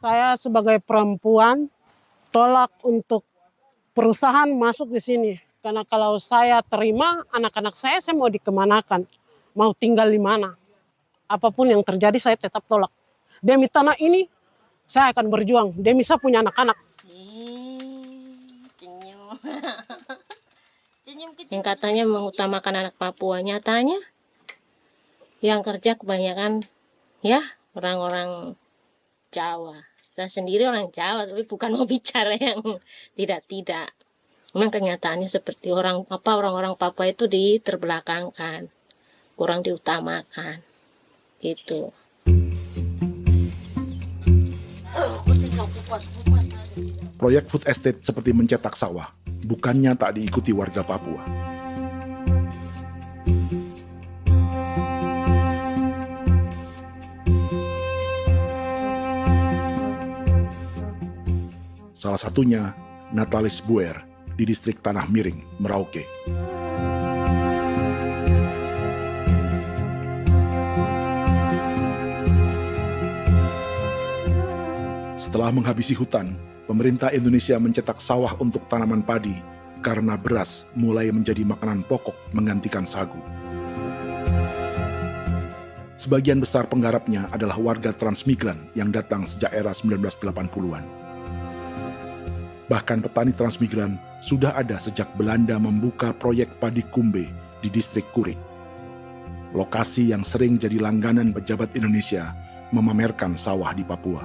Saya sebagai perempuan tolak untuk perusahaan masuk di sini. Karena kalau saya terima anak-anak saya mau dikemanakan, mau tinggal di mana. Apapun yang terjadi saya tetap tolak. Demi tanah ini saya akan berjuang, demi saya punya anak-anak. Yang katanya mengutamakan anak Papua, nyatanya yang kerja kebanyakan ya orang-orang Jawa. Saya sendiri orang Jawa, tapi bukan mau bicara yang tidak-tidak. Memang kenyataannya seperti orang-orang Papua itu diterbelakangkan, kurang diutamakan, gitu. Proyek food estate seperti mencetak sawah, bukannya tak diikuti warga Papua. Salah satunya Natalis Buer di distrik Tanah Miring, Merauke. Setelah menghabisi hutan, pemerintah Indonesia mencetak sawah untuk tanaman padi karena beras mulai menjadi makanan pokok menggantikan sagu. Sebagian besar penggarapnya adalah warga transmigran yang datang sejak era 1980-an. Bahkan petani transmigran sudah ada sejak Belanda membuka proyek padi kumbe di distrik Kurik. Lokasi yang sering jadi langganan pejabat Indonesia memamerkan sawah di Papua.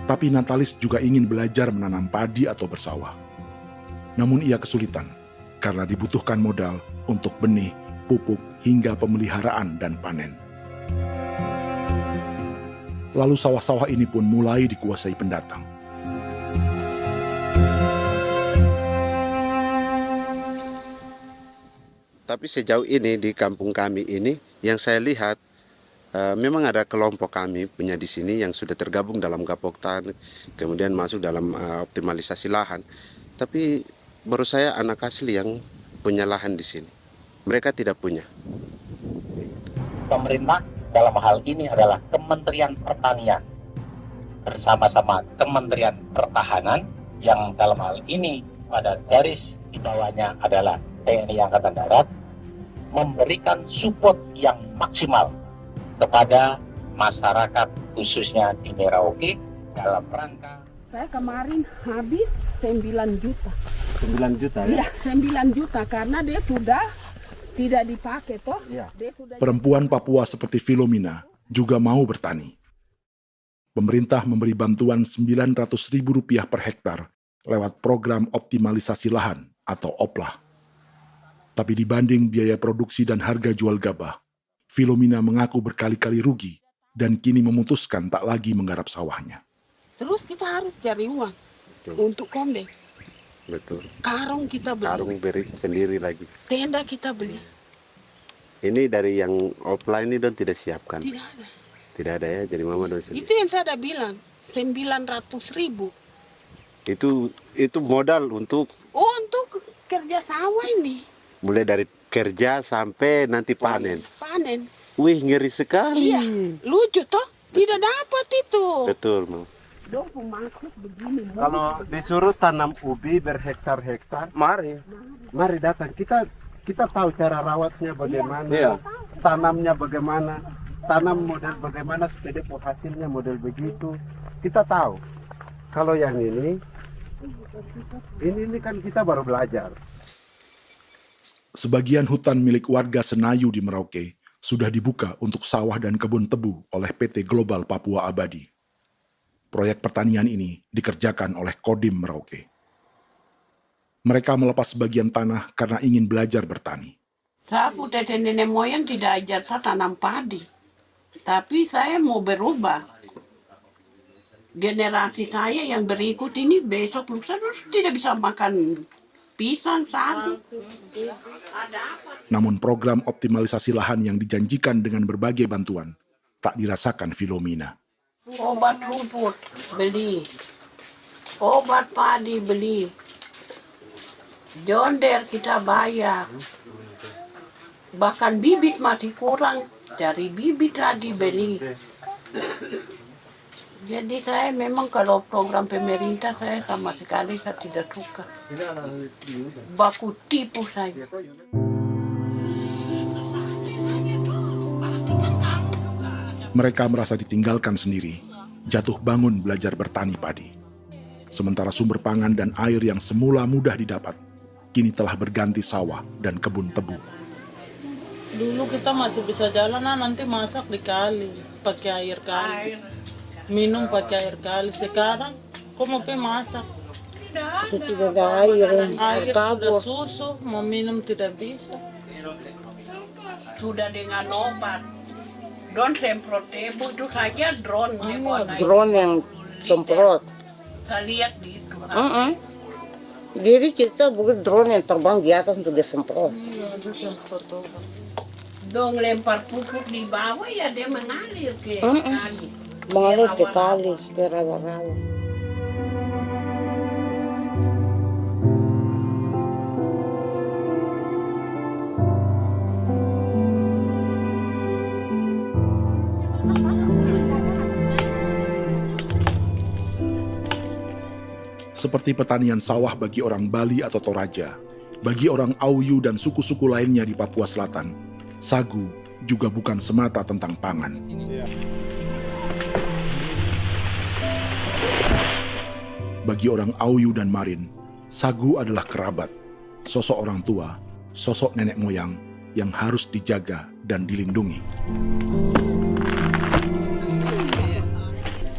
Tapi Natalis juga ingin belajar menanam padi atau bersawah. Namun ia kesulitan karena dibutuhkan modal untuk benih, pupuk, hingga pemeliharaan dan panen. Lalu sawah-sawah ini pun mulai dikuasai pendatang. Tapi sejauh ini di kampung kami ini yang saya lihat memang ada kelompok kami punya di sini yang sudah tergabung dalam Gapoktan, kemudian masuk dalam optimalisasi lahan. Tapi baru saya anak asli yang punya lahan di sini. Mereka tidak punya. Pemerintah dalam hal ini adalah Kementerian Pertanian bersama-sama Kementerian Pertahanan yang dalam hal ini pada garis di bawahnya adalah TNI Angkatan Darat memberikan support yang maksimal kepada masyarakat khususnya di Merauke dalam rangka. Saya kemarin habis 9 juta. 9 juta ya? Iya, 9 juta karena dia sudah tidak dipakai toh. Ya. Perempuan Papua seperti Filomena juga mau bertani. Pemerintah memberi bantuan Rp900.000 per hektar lewat program optimalisasi lahan atau OPLAH. Tapi dibanding biaya produksi dan harga jual gabah, Filomena mengaku berkali-kali rugi dan kini memutuskan tak lagi menggarap sawahnya. Terus kita harus cari uang untuk kondek. Betul. Karung kita beli. Karung beri sendiri lagi. Tenda kita beli. Ini dari yang offline ini don tidak siapkan. Tidak ada. Tidak ada ya, jadi mama don sendiri. Itu yang saya bilang, 900.000. Itu modal untuk kerja sawah ini. Mulai dari kerja sampai nanti panen. Panen. Wih, ngeri sekali. Iya, lucu toh? Tidak dapat itu. Betul, Mam. Dong maksud begini. Kalau disuruh tanam ubi berhektar-hektar, mari datang. Kita tahu cara rawatnya bagaimana, Iya. tanamnya bagaimana, tanam model bagaimana supaya hasilnya model begitu. Kita tahu. Kalau yang ini kan kita baru belajar. Sebagian hutan milik warga Senayu di Merauke sudah dibuka untuk sawah dan kebun tebu oleh PT Global Papua Abadi. Proyek pertanian ini dikerjakan oleh Kodim Merauke. Mereka melepas sebagian tanah karena ingin belajar bertani. Saya tete nenek moyang tidak ajar saya tanam padi. Tapi saya mau berubah. Generasi saya yang berikut ini besok lusa tidak bisa makan pisang, sagu. Namun program optimalisasi lahan yang dijanjikan dengan berbagai bantuan tak dirasakan Filomena. Obat rumput beli, obat padi beli, jonder kita bayar, bahkan bibit masih kurang, cari bibit lagi beli. Jadi saya memang kalau program pemerintah saya sama sekali saya tidak suka. Baku tipu saya. Mereka merasa ditinggalkan sendiri, jatuh bangun belajar bertani padi. Sementara sumber pangan dan air yang semula mudah didapat, kini telah berganti sawah dan kebun tebu. Dulu kita masih bisa jalan, nanti masak di kali, pakai air kali. Minum pakai air kali. Sekarang kok mau masak? Tidak ada air. Air sudah susu, mau minum tidak bisa. Sudah dengan obat. Don semprot tebu itu saja drone. Drone yang semprot. Saya lihat di itu. Jadi kita bukan drone yang terbang di atas untuk disemprot. Dong lempar pupuk di bawah ya dia mengalir ke kali. Mengalir ke kali, ke rawa-rawa. Seperti pertanian sawah bagi orang Bali atau Toraja, Bagi orang Auyu dan suku-suku lainnya di Papua Selatan, sagu juga bukan semata tentang pangan. Bagi orang Auyu dan Marin, sagu adalah kerabat, sosok orang tua, sosok nenek moyang yang harus dijaga dan dilindungi.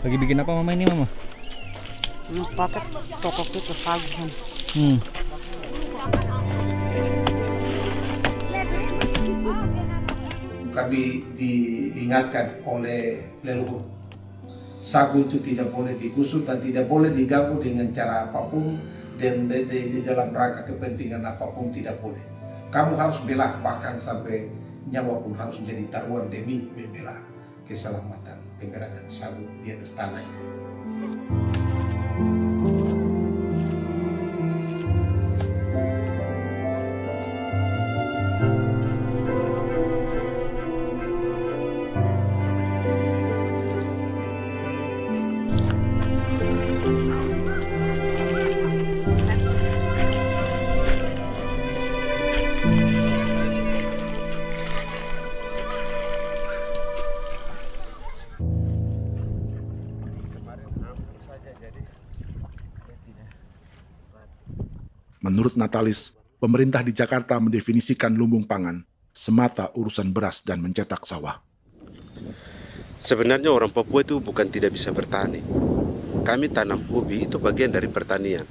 Lagi bikin apa mama ini mama? Pakai tokok itu sagu. Kami diingatkan oleh leluhur, sagu itu tidak boleh digusur dan tidak boleh diganggu dengan cara apapun, dan di dalam rangka kepentingan apapun tidak boleh. Kamu harus bela, bahkan sampai nyawa pun harus menjadi taruhan demi membela keselamatan pergerakan sagu di atas tanah ini. Menurut Natalis, pemerintah di Jakarta mendefinisikan lumbung pangan semata urusan beras dan mencetak sawah. Sebenarnya orang Papua itu bukan tidak bisa bertani. Kami tanam ubi itu bagian dari pertanian.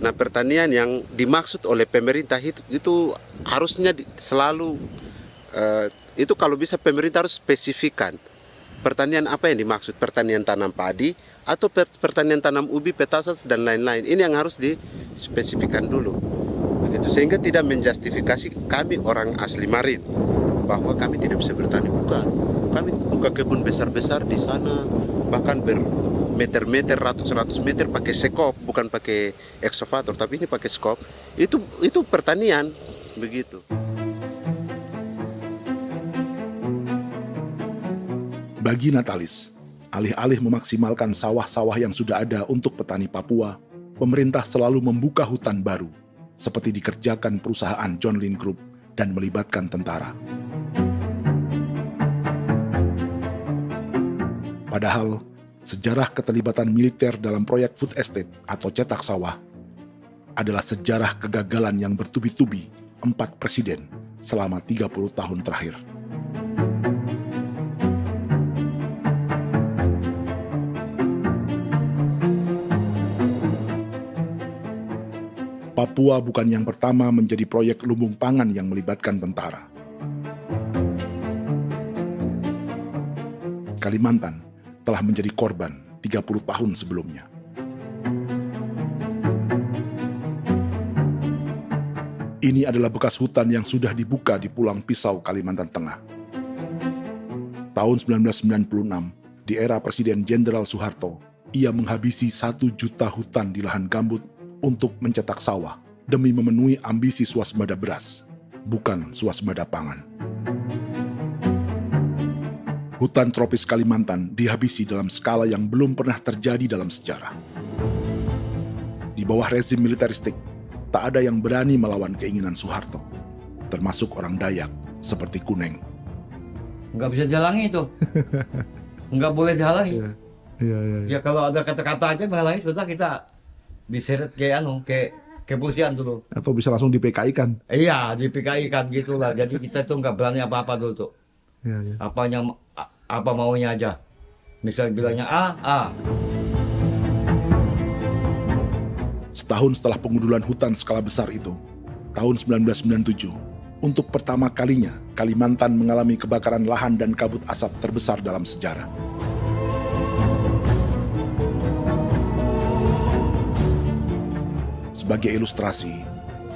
Nah, pertanian yang dimaksud oleh pemerintah itu harusnya selalu, itu kalau bisa pemerintah harus spesifikkan. Pertanian apa yang dimaksud? Pertanian tanam padi atau pertanian tanam ubi, petasan dan lain-lain. Ini yang harus dispesifikkan dulu. Begitu, sehingga tidak menjustifikasi kami orang asli Marin bahwa kami tidak bisa bertani. Bukan. Kami buka kebun besar-besar di sana, bahkan bermeter-meter, ratus-ratus meter pakai sekop, bukan pakai ekskavator, tapi ini pakai skop. Itu pertanian, begitu. Bagi Natalis, alih-alih memaksimalkan sawah-sawah yang sudah ada untuk petani Papua, pemerintah selalu membuka hutan baru, seperti dikerjakan perusahaan John Lynn Group dan melibatkan tentara. Padahal, sejarah keterlibatan militer dalam proyek food estate atau cetak sawah adalah sejarah kegagalan yang bertubi-tubi 4 presiden selama 30 tahun terakhir. Papua bukan yang pertama menjadi proyek lumbung pangan yang melibatkan tentara. Kalimantan telah menjadi korban 30 tahun sebelumnya. Ini adalah bekas hutan yang sudah dibuka di Pulang Pisau, Kalimantan Tengah. Tahun 1996, di era Presiden Jenderal Soeharto, ia menghabisi 1 juta hutan di lahan gambut untuk mencetak sawah demi memenuhi ambisi swasembada beras, bukan swasembada pangan. Hutan tropis Kalimantan dihabisi dalam skala yang belum pernah terjadi dalam sejarah. Di bawah rezim militeristik, tak ada yang berani melawan keinginan Soeharto, termasuk orang Dayak seperti Kuneng. Nggak bisa dihalangi itu. Nggak boleh dihalangi. Ya kalau ada kata-kata aja menghalangi, sudah kita diseret ke kepolisian dulu. Atau bisa langsung di PKI-kan. Iya, di PKI-kan gitulah. Jadi kita tuh nggak berani apa-apa dulu tuh. Ya. Apa maunya aja. Misal bilangnya A. Setahun setelah pengundulan hutan skala besar itu, tahun 1997, untuk pertama kalinya Kalimantan mengalami kebakaran lahan dan kabut asap terbesar dalam sejarah. Sebagai ilustrasi,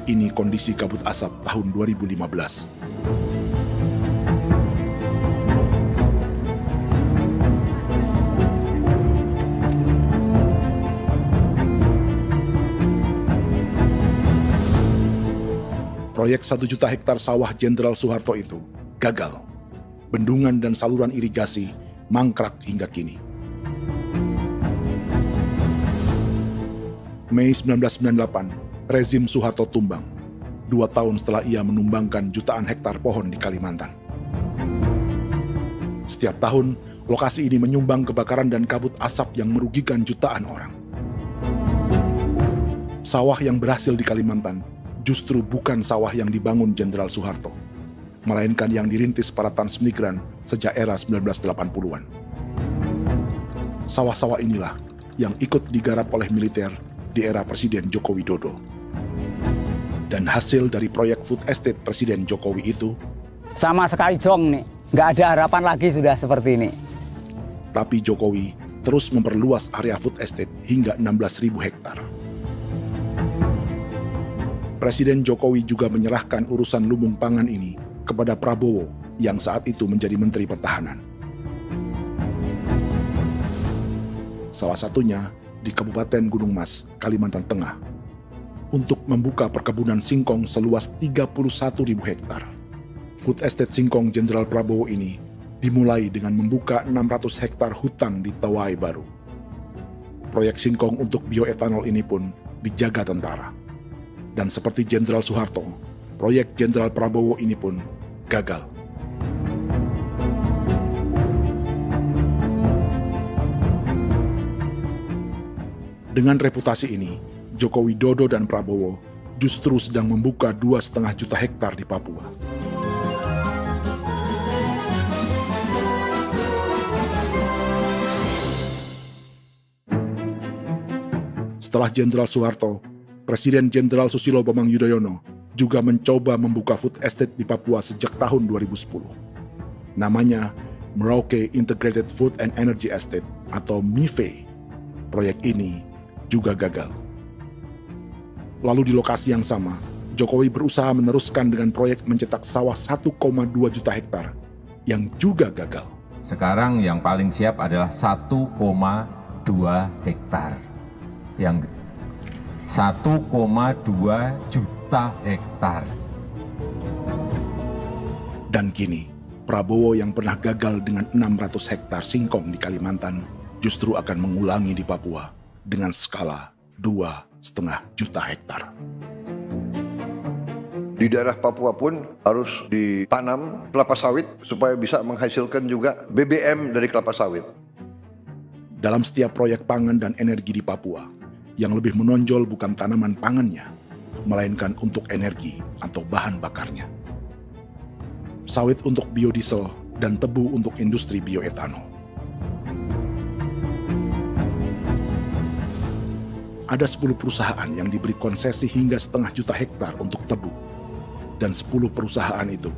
ini kondisi kabut asap tahun 2015. Proyek 1 juta hektar sawah Jenderal Soeharto itu gagal. Bendungan dan saluran irigasi mangkrak hingga kini. Mei 1998, rezim Soeharto tumbang. 2 tahun setelah ia menumbangkan jutaan hektar pohon di Kalimantan. Setiap tahun, lokasi ini menyumbang kebakaran dan kabut asap yang merugikan jutaan orang. Sawah yang berhasil di Kalimantan justru bukan sawah yang dibangun Jenderal Soeharto, melainkan yang dirintis para transmigran sejak era 1980-an. Sawah-sawah inilah yang ikut digarap oleh militer di era Presiden Joko Widodo. Dan hasil dari proyek food estate Presiden Jokowi itu sama sekali jong nih, nggak ada harapan lagi sudah seperti ini. Tapi Jokowi terus memperluas area food estate hingga 16.000 hektar. Presiden Jokowi juga menyerahkan urusan lumbung pangan ini kepada Prabowo yang saat itu menjadi Menteri Pertahanan. Salah satunya di Kabupaten Gunung Mas, Kalimantan Tengah, untuk membuka perkebunan singkong seluas 31.000 hektar. Food Estate Singkong Jenderal Prabowo ini dimulai dengan membuka 600 hektar hutan di Tawai Baru. Proyek singkong untuk bioetanol ini pun dijaga tentara. Dan seperti Jenderal Soeharto, proyek Jenderal Prabowo ini pun gagal. Dengan reputasi ini, Joko Widodo dan Prabowo justru sedang membuka 2,5 juta hektar di Papua. Setelah Jenderal Soeharto, Presiden Jenderal Susilo Bambang Yudhoyono juga mencoba membuka food estate di Papua sejak tahun 2010. Namanya Merauke Integrated Food and Energy Estate atau MIFE. Proyek ini juga gagal. Lalu di lokasi yang sama, Jokowi berusaha meneruskan dengan proyek mencetak sawah 1,2 juta hektar yang juga gagal. Sekarang yang paling siap adalah 1,2 hektar. Yang 1,2 juta hektar. Dan kini, Prabowo yang pernah gagal dengan 600 hektar singkong di Kalimantan justru akan mengulangi di Papua dengan skala 2,5 juta hektar. Di daerah Papua pun harus ditanam kelapa sawit supaya bisa menghasilkan juga BBM dari kelapa sawit. Dalam setiap proyek pangan dan energi di Papua, yang lebih menonjol bukan tanaman pangannya, melainkan untuk energi atau bahan bakarnya. Sawit untuk biodiesel dan tebu untuk industri bioetanol. Ada 10 perusahaan yang diberi konsesi hingga 0,5 juta hektar untuk tebu. Dan 10 perusahaan itu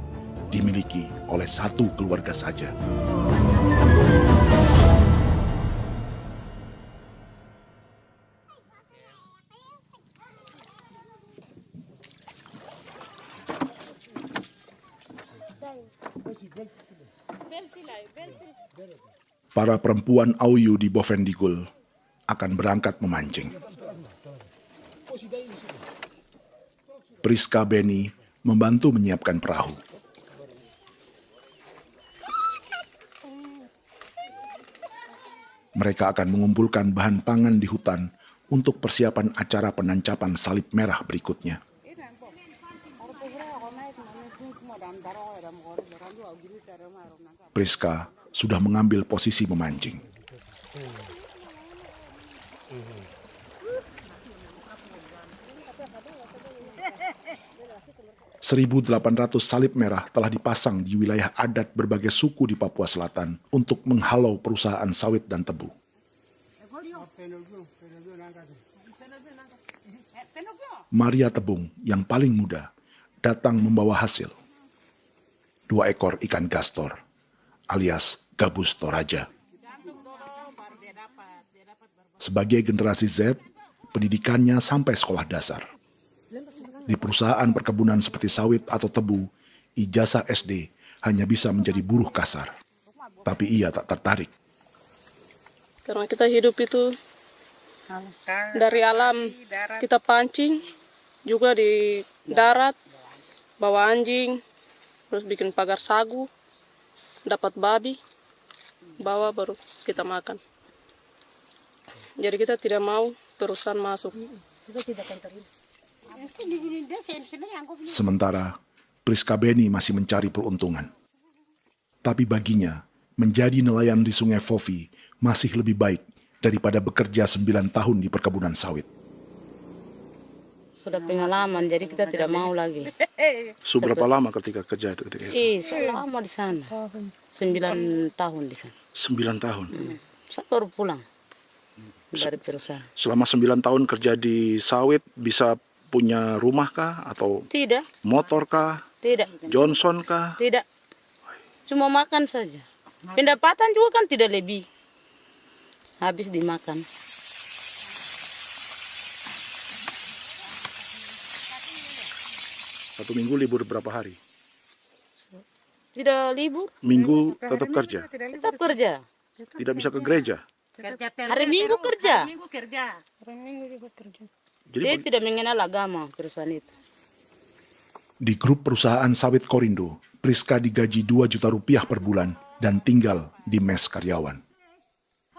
dimiliki oleh 1 keluarga saja. Para perempuan Auyu di Bovendigul akan berangkat memancing. Priska Beni membantu menyiapkan perahu. Mereka akan mengumpulkan bahan pangan di hutan untuk persiapan acara penancapan salib merah berikutnya. Priska sudah mengambil posisi memancing. 1.800 salib merah telah dipasang di wilayah adat berbagai suku di Papua Selatan untuk menghalau perusahaan sawit dan tebu. Maria Tebung yang paling muda datang membawa hasil. 2 ekor ikan gastor alias gabus toraja. Sebagai generasi Z, pendidikannya sampai sekolah dasar. Di perusahaan perkebunan seperti sawit atau tebu, ijazah SD hanya bisa menjadi buruh kasar. Tapi ia tak tertarik. Karena kita hidup itu dari alam, kita pancing, juga di darat, bawa anjing, terus bikin pagar sagu, dapat babi, bawa baru kita makan. Jadi kita tidak mau perusahaan masuk. Kita tidak akan terima. Sementara Priska Beni masih mencari peruntungan. Tapi baginya, menjadi nelayan di Sungai Fofi masih lebih baik daripada bekerja 9 tahun di perkebunan sawit. Sudah pengalaman, jadi kita tidak mau lagi. Seberapa lama ketika kerja itu? Selama di sana. 9 tahun di sana. 9 tahun? Saya baru pulang dari perusahaan. Selama 9 tahun kerja di sawit, bisa punya rumah kah? Atau Tidak. motor kah? Tidak. Johnson kah? Tidak. Cuma makan saja. Pendapatan juga kan tidak lebih. Habis dimakan. Satu minggu libur berapa hari? Tidak libur. Minggu tetap kerja? Tetap kerja. Tidak bisa ke gereja? Hari Minggu kerja. Hari Minggu juga kerja. Dia tidak mengenal agama perusahaan itu. Di grup perusahaan sawit Korindo, Priska digaji 2 juta rupiah per bulan dan tinggal di mes karyawan.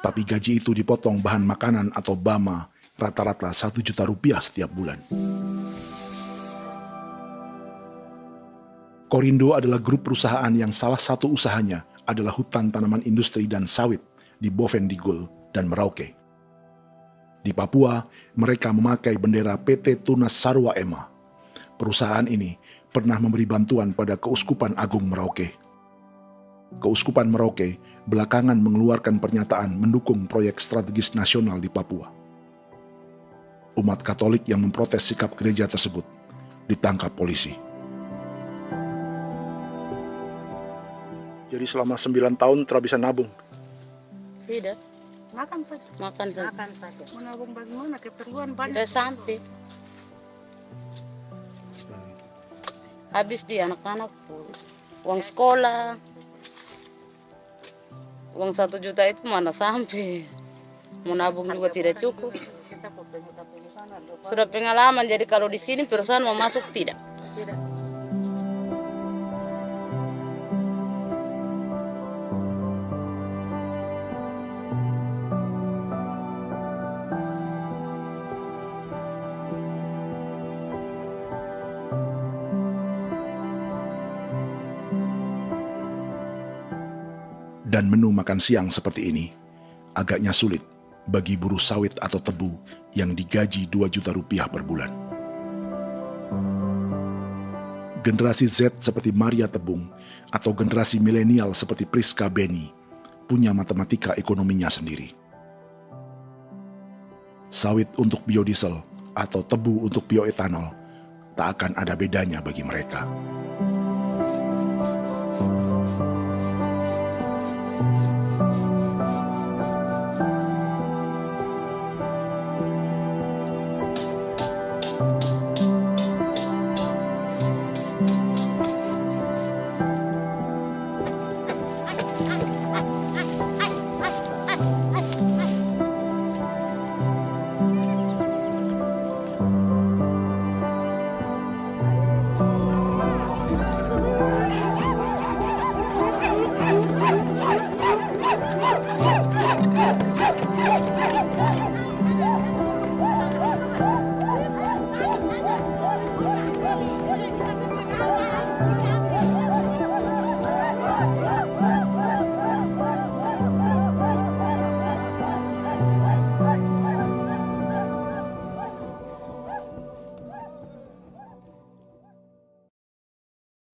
Tapi gaji itu dipotong bahan makanan atau BAMA rata-rata 1 juta rupiah setiap bulan. Korindo adalah grup perusahaan yang salah satu usahanya adalah hutan tanaman industri dan sawit di Bovendigul dan Merauke. Di Papua, mereka memakai bendera PT Tunas Sarwa Ema. Perusahaan ini pernah memberi bantuan pada Keuskupan Agung Merauke. Keuskupan Merauke belakangan mengeluarkan pernyataan mendukung proyek strategis nasional di Papua. Umat Katolik yang memprotes sikap gereja tersebut ditangkap polisi. Jadi selama 9 tahun tidak bisa nabung? Tidak. Makan saja. Makan saja. Makan saja. Menabung bagaimana? Keperluan banyak. Tidak sampai. Habis di anak-anak uang sekolah. Uang 1 juta itu mana sampai. Mau nabung juga tidak cukup. Sudah pengalaman, jadi kalau di sini perusahaan mau masuk tidak. Dan menu makan siang seperti ini agaknya sulit bagi buruh sawit atau tebu yang digaji 2 juta rupiah per bulan. Generasi Z seperti Maria Tebung atau generasi milenial seperti Priska Beni punya matematika ekonominya sendiri. Sawit untuk biodiesel atau tebu untuk bioetanol tak akan ada bedanya bagi mereka.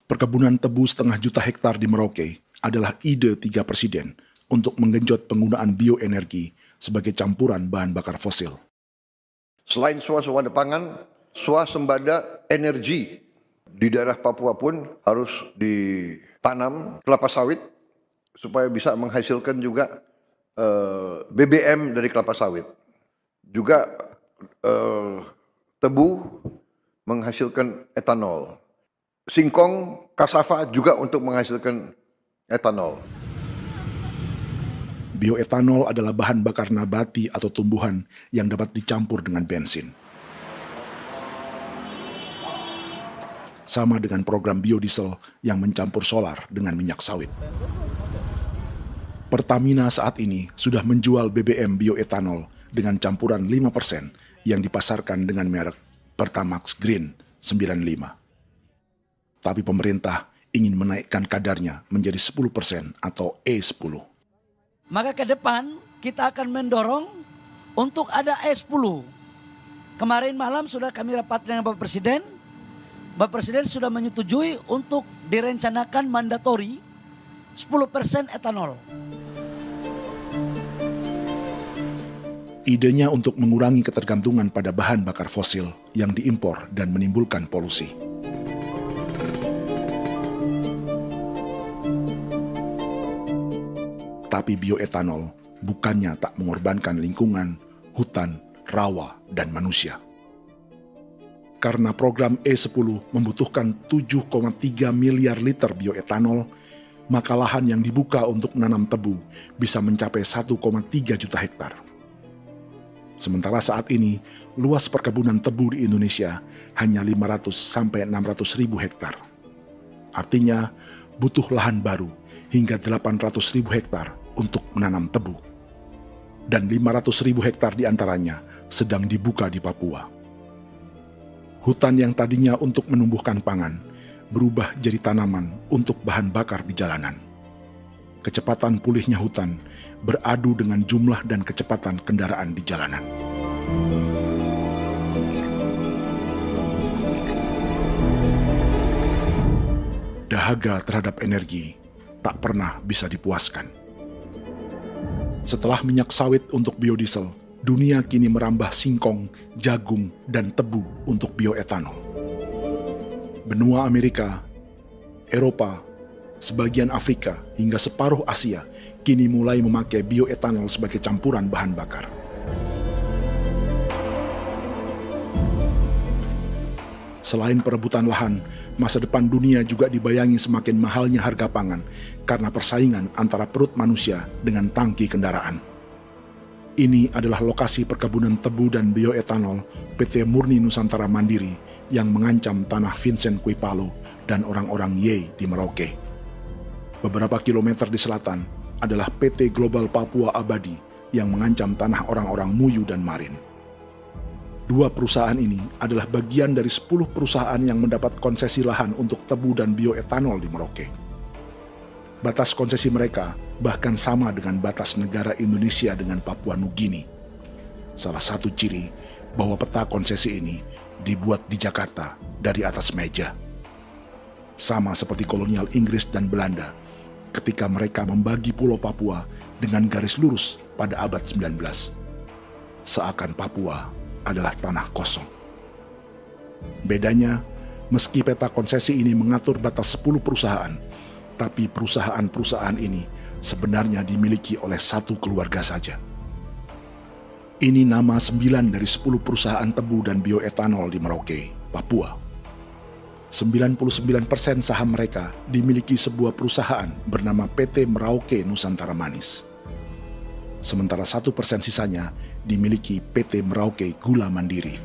Perkebunan tebu 1,5 juta hektar di Merauke adalah ide 3 presiden untuk menggenjot penggunaan bioenergi sebagai campuran bahan bakar fosil. Selain swasembada pangan, swasembada energi di daerah Papua pun harus ditanam kelapa sawit supaya bisa menghasilkan juga BBM dari kelapa sawit. Juga tebu menghasilkan etanol. Singkong, kasava juga untuk menghasilkan etanol. Bioetanol adalah bahan bakar nabati atau tumbuhan yang dapat dicampur dengan bensin. Sama dengan program biodiesel yang mencampur solar dengan minyak sawit. Pertamina saat ini sudah menjual BBM bioetanol dengan campuran 5% yang dipasarkan dengan merek Pertamax Green 95. Tapi pemerintah ingin menaikkan kadarnya menjadi 10% atau E10. Maka ke depan kita akan mendorong untuk ada E10. Kemarin malam sudah kami rapat dengan Bapak Presiden. Bapak Presiden sudah menyetujui untuk direncanakan mandatori 10% etanol. Idenya untuk mengurangi ketergantungan pada bahan bakar fosil yang diimpor dan menimbulkan polusi. Tapi bioetanol bukannya tak mengorbankan lingkungan, hutan, rawa, dan manusia. Karena program E10 membutuhkan 7,3 miliar liter bioetanol, maka lahan yang dibuka untuk menanam tebu bisa mencapai 1,3 juta hektar. Sementara saat ini, luas perkebunan tebu di Indonesia hanya 500 sampai 600 ribu hektar. Artinya, butuh lahan baru hingga 800 ribu hektar untuk menanam tebu. Dan 500 ribu hektar diantaranya sedang dibuka di Papua. Hutan yang tadinya untuk menumbuhkan pangan berubah jadi tanaman untuk bahan bakar di jalanan. Kecepatan pulihnya hutan beradu dengan jumlah dan kecepatan kendaraan di jalanan. Dahaga terhadap energi tak pernah bisa dipuaskan. Setelah minyak sawit untuk biodiesel, dunia kini merambah singkong, jagung, dan tebu untuk bioetanol. Benua Amerika, Eropa, sebagian Afrika, hingga separuh Asia kini mulai memakai bioetanol sebagai campuran bahan bakar. Selain perebutan lahan, masa depan dunia juga dibayangi semakin mahalnya harga pangan karena persaingan antara perut manusia dengan tangki kendaraan. Ini adalah lokasi perkebunan tebu dan bioetanol PT Murni Nusantara Mandiri yang mengancam tanah Vincent Quipalo dan orang-orang Ye di Merauke. Beberapa kilometer di selatan adalah PT Global Papua Abadi yang mengancam tanah orang-orang Muyu dan Marin. Dua perusahaan ini adalah bagian dari 10 perusahaan yang mendapat konsesi lahan untuk tebu dan bioetanol di Merauke. Batas konsesi mereka bahkan sama dengan batas negara Indonesia dengan Papua Nugini. Salah satu ciri bahwa peta konsesi ini dibuat di Jakarta dari atas meja. Sama seperti kolonial Inggris dan Belanda ketika mereka membagi Pulau Papua dengan garis lurus pada abad 19. Seakan Papua adalah tanah kosong. Bedanya, meski peta konsesi ini mengatur batas 10 perusahaan, tapi perusahaan-perusahaan ini sebenarnya dimiliki oleh satu keluarga saja. Ini nama 9 dari 10 perusahaan tebu dan bioetanol di Merauke, Papua. 99% saham mereka dimiliki sebuah perusahaan bernama PT Merauke Nusantara Manis. Sementara 1% sisanya dimiliki PT Merauke Gula Mandiri.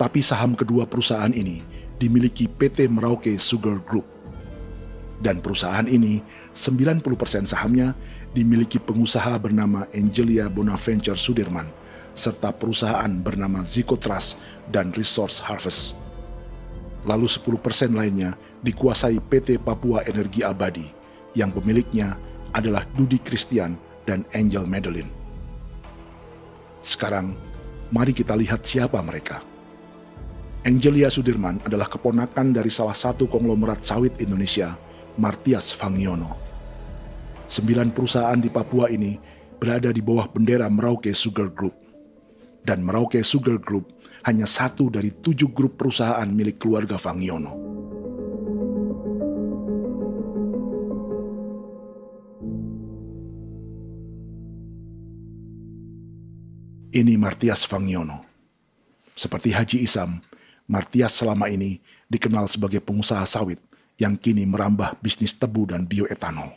Tapi saham kedua perusahaan ini dimiliki PT Merauke Sugar Group. Dan perusahaan ini, 90% sahamnya dimiliki pengusaha bernama Angelia Bonaventure Sudirman, serta perusahaan bernama Zico Trust dan Resource Harvest. Lalu 10% lainnya dikuasai PT Papua Energi Abadi, yang pemiliknya adalah Dudi Christian dan Angel Madeline. Sekarang, mari kita lihat siapa mereka. Angelia Sudirman adalah keponakan dari salah satu konglomerat sawit Indonesia, Martias Fangiono. 9 perusahaan di Papua ini berada di bawah bendera Merauke Sugar Group. Dan Merauke Sugar Group hanya satu dari 7 grup perusahaan milik keluarga Fangiono. Ini Martias Fangiono. Seperti Haji Isam, Martias selama ini dikenal sebagai pengusaha sawit yang kini merambah bisnis tebu dan bioetanol.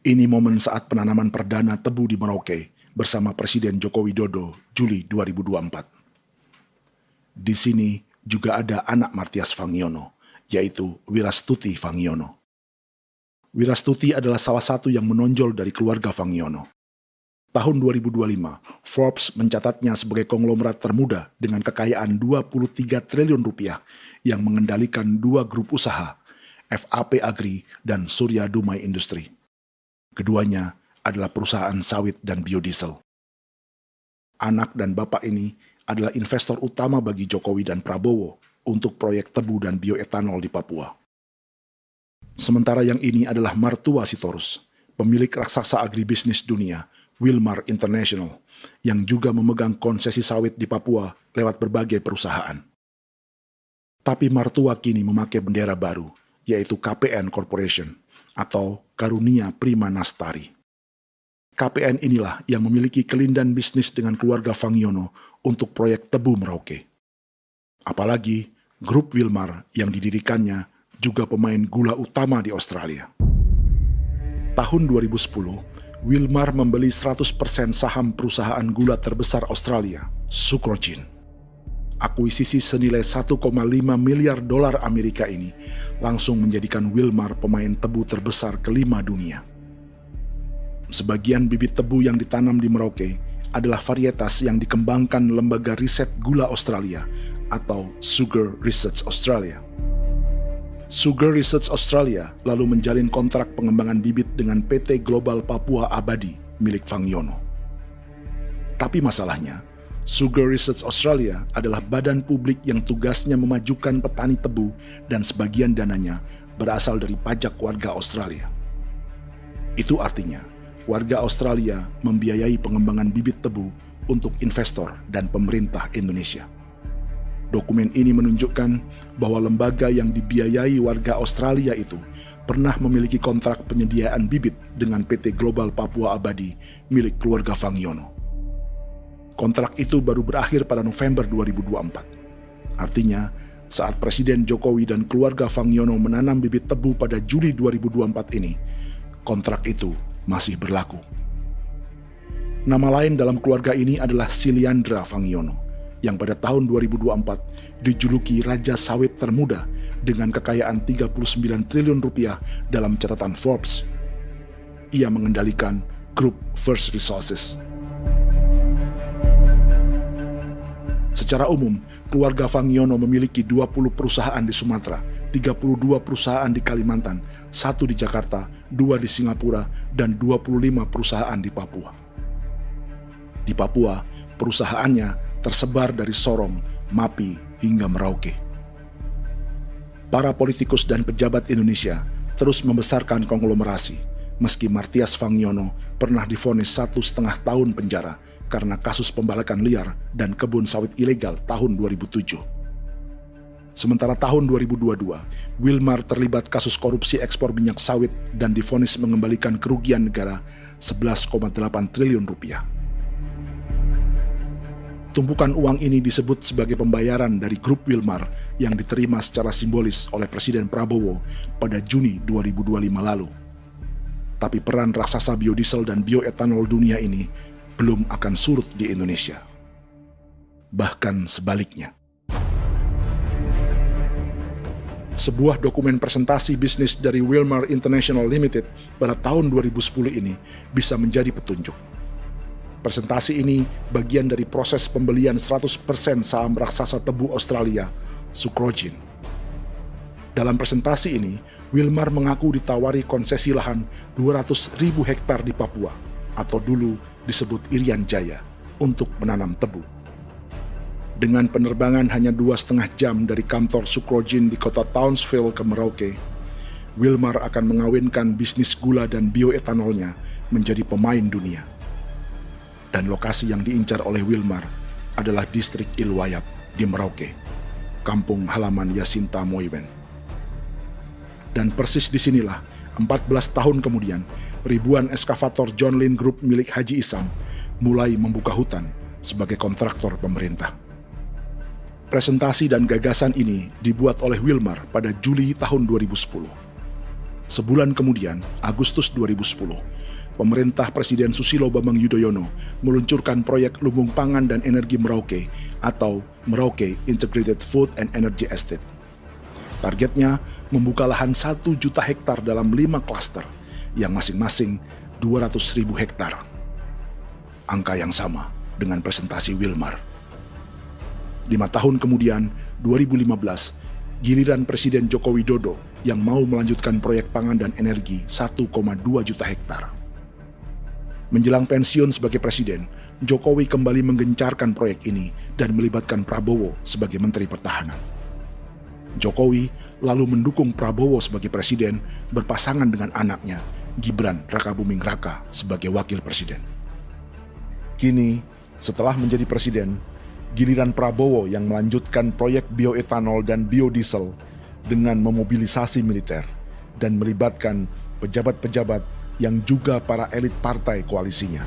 Ini momen saat penanaman perdana tebu di Merauke bersama Presiden Joko Widodo Juli 2024. Di sini juga ada anak Martias Fangiono, yaitu Wirastuti Fangiono. Wirastuti adalah salah satu yang menonjol dari keluarga Fangiono. Tahun 2025, Forbes mencatatnya sebagai konglomerat termuda dengan kekayaan 23 triliun rupiah yang mengendalikan 2 grup usaha, FAP Agri dan Surya Dumai Industri. Keduanya adalah perusahaan sawit dan biodiesel. Anak dan bapak ini adalah investor utama bagi Jokowi dan Prabowo untuk proyek tebu dan bioetanol di Papua. Sementara yang ini adalah Martua Sitorus, pemilik raksasa agribisnis dunia, Wilmar International, yang juga memegang konsesi sawit di Papua lewat berbagai perusahaan. Tapi Martua kini memakai bendera baru, yaitu KPN Corporation atau Karunia Prima Nastari. KPN inilah yang memiliki kelindan bisnis dengan keluarga Fangiono untuk proyek tebu Merauke. Apalagi grup Wilmar yang didirikannya juga pemain gula utama di Australia. Tahun 2010, Wilmar membeli 100% saham perusahaan gula terbesar Australia, Sucrogin. Akuisisi senilai 1,5 miliar dolar Amerika ini langsung menjadikan Wilmar pemain tebu terbesar kelima dunia. Sebagian bibit tebu yang ditanam di Merauke adalah varietas yang dikembangkan Lembaga Riset Gula Australia atau Sugar Research Australia. Sugar Research Australia lalu menjalin kontrak pengembangan bibit dengan PT Global Papua Abadi milik Fangiono. Tapi masalahnya, Sugar Research Australia adalah badan publik yang tugasnya memajukan petani tebu dan sebagian dananya berasal dari pajak warga Australia. Itu artinya, warga Australia membiayai pengembangan bibit tebu untuk investor dan pemerintah Indonesia. Dokumen ini menunjukkan bahwa lembaga yang dibiayai warga Australia itu pernah memiliki kontrak penyediaan bibit dengan PT Global Papua Abadi milik keluarga Fangiono. Kontrak itu baru berakhir pada November 2024. Artinya, saat Presiden Jokowi dan keluarga Fangiono menanam bibit tebu pada Juli 2024 ini, kontrak itu masih berlaku. Nama lain dalam keluarga ini adalah Siliandra Fangiono, yang pada tahun 2024 dijuluki Raja Sawit Termuda dengan kekayaan 39 triliun rupiah dalam catatan Forbes. Ia mengendalikan grup First Resources. Secara umum, keluarga Fangiono memiliki 20 perusahaan di Sumatera, 32 perusahaan di Kalimantan, 1 di Jakarta, 2 di Singapura, dan 25 perusahaan di Papua. Di Papua, perusahaannya tersebar dari Sorong, Mapi, hingga Merauke. Para politikus dan pejabat Indonesia terus membesarkan konglomerasi, meski Martias Fangiono pernah divonis 1,5 tahun penjara karena kasus pembalakan liar dan kebun sawit ilegal tahun 2007. Sementara tahun 2022, Wilmar terlibat kasus korupsi ekspor minyak sawit dan divonis mengembalikan kerugian negara 11,8 triliun rupiah. Tumpukan uang ini disebut sebagai pembayaran dari grup Wilmar yang diterima secara simbolis oleh Presiden Prabowo pada Juni 2025 lalu. Tapi peran raksasa biodiesel dan bioetanol dunia ini belum akan surut di Indonesia. Bahkan sebaliknya. Sebuah dokumen presentasi bisnis dari Wilmar International Limited pada tahun 2010 ini bisa menjadi petunjuk. Presentasi ini bagian dari proses pembelian 100% saham raksasa tebu Australia, Sucrogin. Dalam presentasi ini, Wilmar mengaku ditawari konsesi lahan 200.000 hektar di Papua, atau dulu disebut Irian Jaya, untuk menanam tebu. Dengan penerbangan hanya 2,5 jam dari kantor Sucrogin di kota Townsville ke Merauke, Wilmar akan mengawinkan bisnis gula dan bioetanolnya menjadi pemain dunia. Dan lokasi yang diincar oleh Wilmar adalah distrik Ilwayap di Merauke, kampung halaman Yasinta Moiwen. Dan persis disinilah, 14 tahun kemudian, ribuan eskavator John Lynn Group milik Haji Isam mulai membuka hutan sebagai kontraktor pemerintah. Presentasi dan gagasan ini dibuat oleh Wilmar pada Juli tahun 2010. Sebulan kemudian, Agustus 2010, pemerintah Presiden Susilo Bambang Yudhoyono meluncurkan proyek Lumbung Pangan dan Energi Merauke atau Merauke Integrated Food and Energy Estate. Targetnya membuka lahan 1 juta hektar dalam 5 klaster yang masing-masing 200.000 hektar. Angka yang sama dengan presentasi Wilmar. 5 tahun kemudian, 2015, giliran Presiden Joko Widodo yang mau melanjutkan proyek pangan dan energi 1,2 juta hektar. Menjelang pensiun sebagai presiden, Jokowi kembali menggencarkan proyek ini dan melibatkan Prabowo sebagai Menteri Pertahanan. Jokowi lalu mendukung Prabowo sebagai presiden berpasangan dengan anaknya, Gibran Rakabuming Raka sebagai wakil presiden. Kini, setelah menjadi presiden, giliran Prabowo yang melanjutkan proyek bioetanol dan biodiesel dengan memobilisasi militer dan melibatkan pejabat-pejabat yang juga para elit partai koalisinya.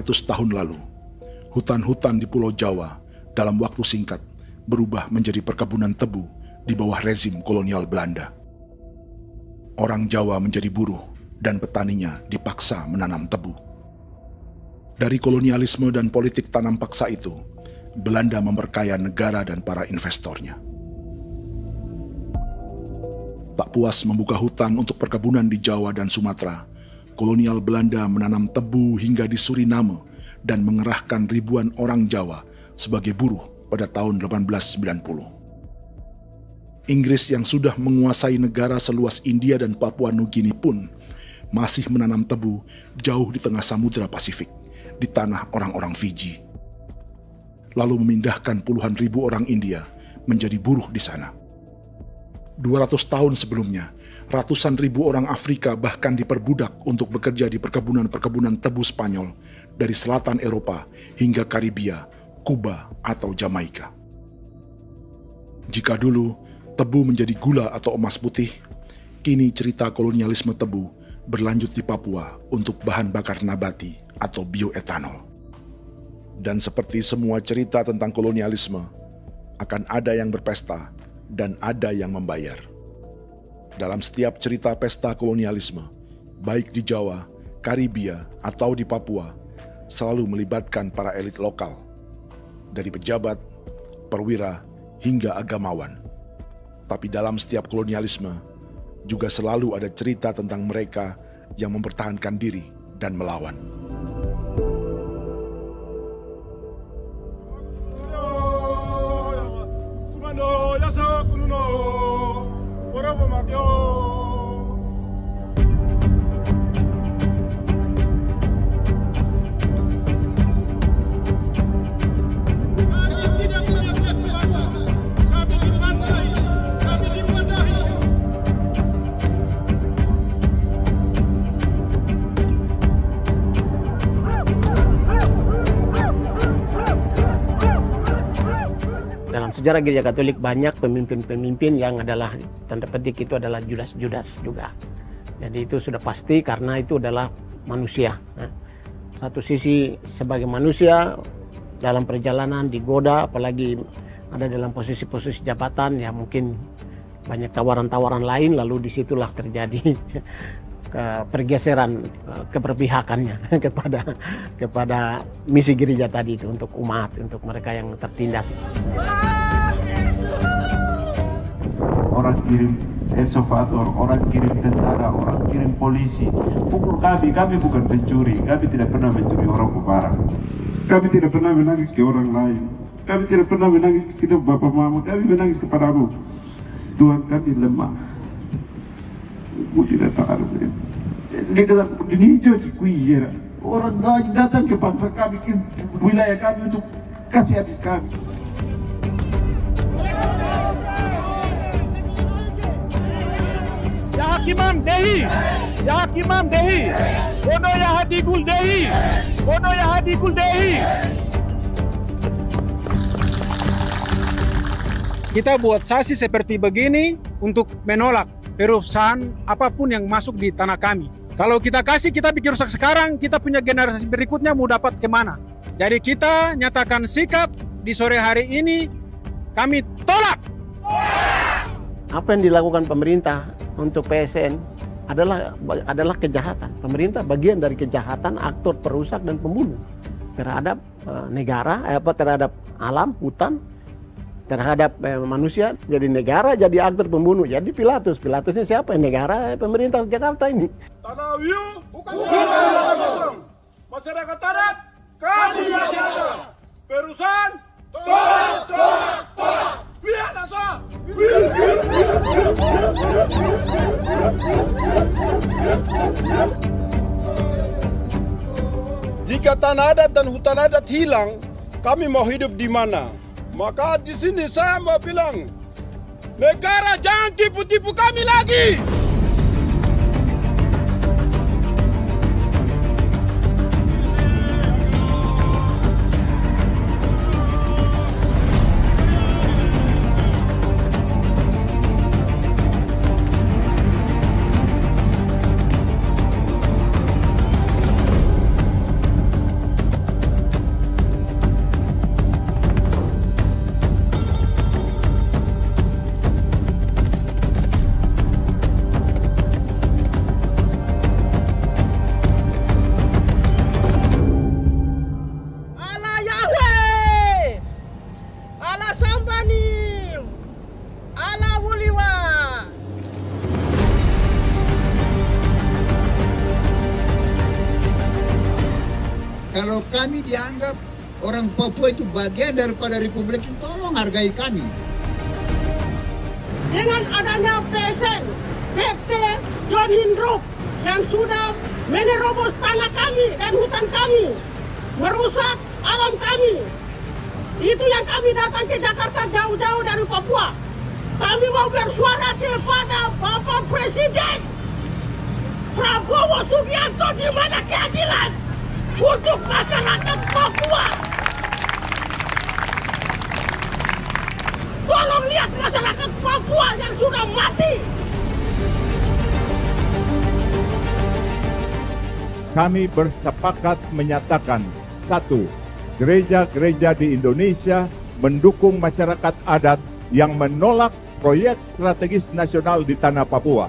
Tahun lalu, hutan-hutan di Pulau Jawa dalam waktu singkat berubah menjadi perkebunan tebu di bawah rezim kolonial Belanda. Orang Jawa menjadi buruh dan petaninya dipaksa menanam tebu. Dari kolonialisme dan politik tanam paksa itu, Belanda memperkaya negara dan para investornya. Tak puas membuka hutan untuk perkebunan di Jawa dan Sumatera, kolonial Belanda menanam tebu hingga di Suriname dan mengerahkan ribuan orang Jawa sebagai buruh pada tahun 1890. Inggris yang sudah menguasai negara seluas India dan Papua Nugini pun masih menanam tebu jauh di tengah Samudra Pasifik, di tanah orang-orang Fiji. Lalu memindahkan puluhan ribu orang India menjadi buruh di sana. 200 tahun sebelumnya, ratusan ribu orang Afrika bahkan diperbudak untuk bekerja di perkebunan-perkebunan tebu Spanyol dari selatan Eropa hingga Karibia, Kuba, atau Jamaika. Jika dulu tebu menjadi gula atau emas putih, kini cerita kolonialisme tebu berlanjut di Papua untuk bahan bakar nabati atau bioetanol. Dan seperti semua cerita tentang kolonialisme, akan ada yang berpesta dan ada yang membayar. Dalam setiap cerita pesta kolonialisme, baik di Jawa, Karibia, atau di Papua, selalu melibatkan para elit lokal, dari pejabat, perwira, hingga agamawan. Tapi dalam setiap kolonialisme, juga selalu ada cerita tentang mereka yang mempertahankan diri dan melawan. Dalam sejarah Gereja Katolik banyak pemimpin-pemimpin yang adalah tanda petik itu adalah Judas-Judas juga. Jadi itu sudah pasti karena itu adalah manusia. Satu sisi sebagai manusia dalam perjalanan digoda, apalagi ada dalam posisi-posisi jabatan, ya mungkin banyak tawaran-tawaran lain, lalu disitulah terjadi pergeseran keberpihakannya kepada misi gereja tadi itu untuk umat, untuk mereka yang tertindas. Orang kirim eksavator, orang kirim tentara, orang kirim polisi. Pukul kami bukan pencuri, kami tidak pernah mencuri orang barang. Kami tidak pernah menangis ke orang lain. Kami tidak pernah menangis ke kita bapak mama, kami menangis kepadamu. Tuhan kami lemah. Mesti datang ada dia kata begini hijau cikuy orang datang ke bangsa kami, ke wilayah kami untuk kasih habis kami. Ya Hakimam Dehi, Ya Hakimam Dehi, Bono Ya Hadigul Dehi, Bono Ya Hadigul Dehi. Kita buat sasi seperti begini untuk menolak perusahaan apapun yang masuk di tanah kami. Kalau kita kasih, kita bikin rusak sekarang, kita punya generasi berikutnya mau dapat kemana. Jadi kita nyatakan sikap di sore hari ini, kami tolak. Apa yang dilakukan pemerintah untuk PSN adalah kejahatan. Pemerintah bagian dari kejahatan, aktor perusak dan pembunuh terhadap negara, terhadap alam, hutan, terhadap manusia. Jadi negara jadi aktor pembunuh. Jadi Pilatusnya siapa? Negara, pemerintah Jakarta ini. Tanah Wiu bukan kosong. Masyarakat adat kami masyarakat. Perusahaan tolak. Biar nasa. Jika tanah adat dan hutan adat hilang, kami mau hidup di mana? Maka di sini saya mau bilang, negara jangan tipu-tipu kami lagi. Kalau kami dianggap orang Papua itu bagian daripada Republik ini, tolong hargai kami. Dengan adanya PSN, PT John Hindruk yang sudah menerobos tanah kami dan hutan kami, merusak alam kami. Itu yang kami datang ke Jakarta jauh-jauh dari Papua. Kami mau bersuara kepada Bapak Presiden Prabowo Subianto, di mana keadilan untuk masyarakat Papua. Tolong lihat masyarakat Papua yang sudah mati. Kami bersepakat menyatakan, 1. Gereja-gereja di Indonesia mendukung masyarakat adat yang menolak proyek strategis nasional di tanah Papua.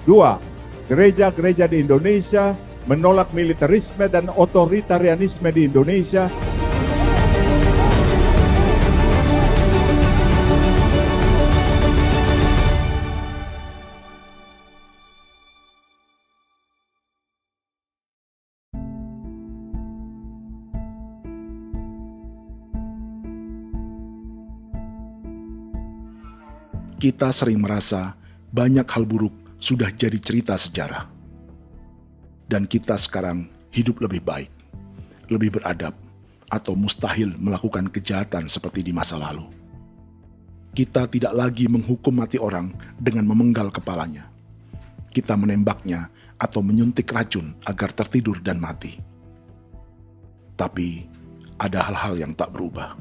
2. Gereja-gereja di Indonesia menolak militerisme dan otoritarianisme di Indonesia. Kita sering merasa banyak hal buruk sudah jadi cerita sejarah. Dan kita sekarang hidup lebih baik, lebih beradab, atau mustahil melakukan kejahatan seperti di masa lalu. Kita tidak lagi menghukum mati orang dengan memenggal kepalanya. Kita menembaknya atau menyuntik racun agar tertidur dan mati. Tapi ada hal-hal yang tak berubah.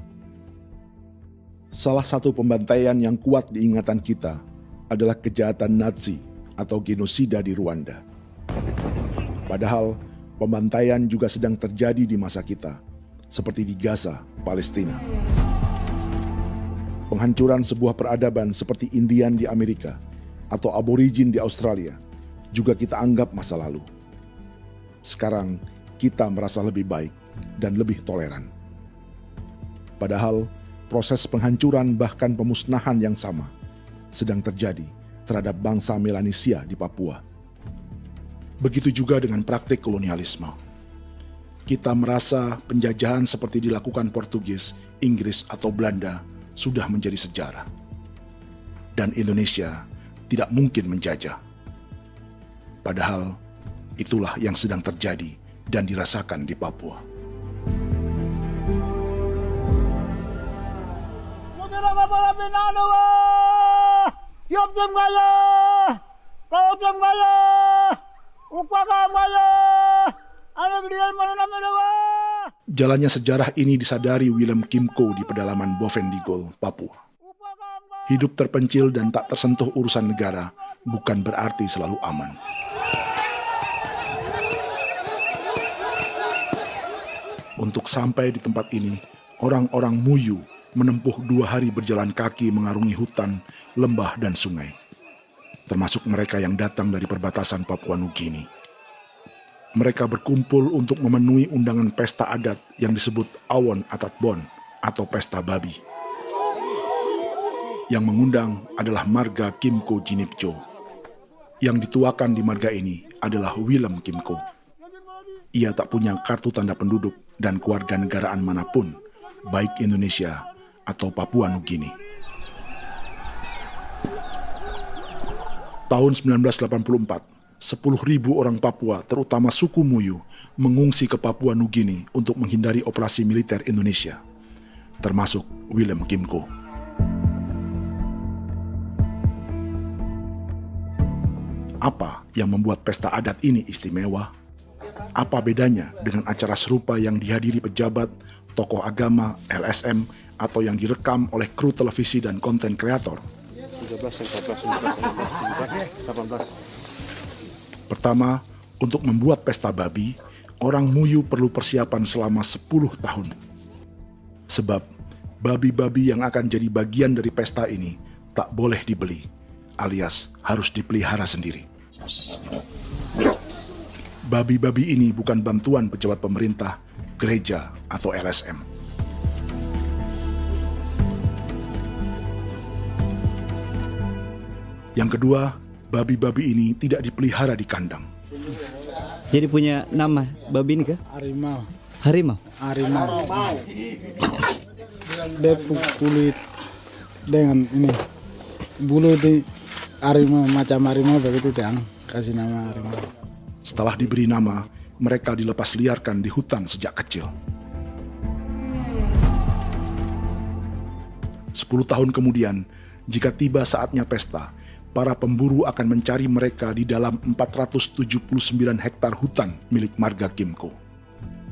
Salah satu pembantaian yang kuat di ingatan kita adalah kejahatan Nazi atau genosida di Rwanda. Padahal pembantaian juga sedang terjadi di masa kita, seperti di Gaza, Palestina. Penghancuran sebuah peradaban seperti Indian di Amerika atau aborigin di Australia juga kita anggap masa lalu. Sekarang kita merasa lebih baik dan lebih toleran. Padahal proses penghancuran bahkan pemusnahan yang sama sedang terjadi terhadap bangsa Melanesia di Papua. Begitu juga dengan praktik kolonialisme. Kita merasa penjajahan seperti dilakukan Portugis, Inggris, atau Belanda sudah menjadi sejarah. Dan Indonesia tidak mungkin menjajah. Padahal itulah yang sedang terjadi dan dirasakan di Papua. Jalannya sejarah ini disadari Willem Kimco di pedalaman Bovendigol, Papua. Hidup terpencil dan tak tersentuh urusan negara bukan berarti selalu aman. Untuk sampai di tempat ini, orang-orang Muyu menempuh 2 hari berjalan kaki mengarungi hutan, lembah, dan sungai. Termasuk mereka yang datang dari perbatasan Papua Nugini. Mereka berkumpul untuk memenuhi undangan pesta adat yang disebut Awon Atatbon atau Pesta Babi. Yang mengundang adalah marga Kimco Jinipjo. Yang dituakan di marga ini adalah Willem Kimco. Ia tak punya kartu tanda penduduk dan kewarganegaraan manapun, baik Indonesia atau Papua Nugini. Tahun 1984, 10.000 orang Papua, terutama suku Muyu, mengungsi ke Papua Nugini untuk menghindari operasi militer Indonesia, termasuk Willem Kimco. Apa yang membuat pesta adat ini istimewa? Apa bedanya dengan acara serupa yang dihadiri pejabat, tokoh agama, LSM, atau yang direkam oleh kru televisi dan konten kreator? 18. Pertama, untuk membuat pesta babi, orang Muyu perlu persiapan selama 10 tahun. Sebab, babi-babi yang akan jadi bagian dari pesta ini tak boleh dibeli, alias harus dipelihara sendiri. Babi-babi ini bukan bantuan pejabat pemerintah, gereja, atau LSM. Yang kedua, babi-babi ini tidak dipelihara di kandang. Jadi punya nama babi ini kah? Harimau. Harimau? Harimau. Dia kulit dengan ini. Bulu di harimau, macam harimau begitu yang kasih nama harimau. Setelah diberi nama, mereka dilepas liarkan di hutan sejak kecil. 10 tahun kemudian, jika tiba saatnya pesta, para pemburu akan mencari mereka di dalam 479 hektar hutan milik marga Kimco.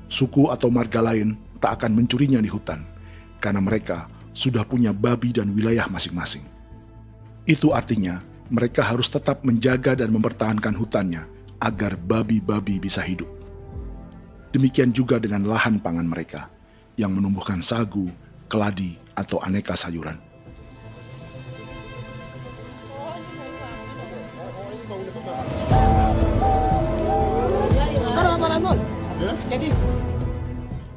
Suku atau marga lain tak akan mencurinya di hutan, karena mereka sudah punya babi dan wilayah masing-masing. Itu artinya, mereka harus tetap menjaga dan mempertahankan hutannya, agar babi-babi bisa hidup. Demikian juga dengan lahan pangan mereka, yang menumbuhkan sagu, keladi, atau aneka sayuran.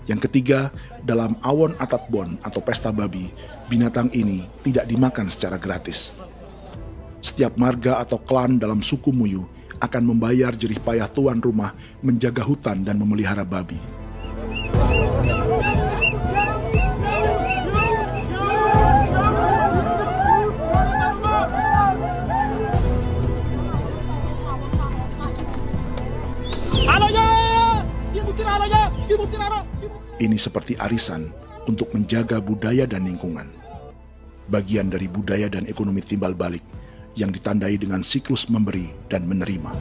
Yang ketiga, dalam Awon Atatbon atau pesta babi, binatang ini tidak dimakan secara gratis. Setiap marga atau klan dalam suku Muyu akan membayar jerih payah tuan rumah menjaga hutan dan memelihara babi. Ini seperti arisan untuk menjaga budaya dan lingkungan. Bagian dari budaya dan ekonomi timbal balik yang ditandai dengan siklus memberi dan menerima.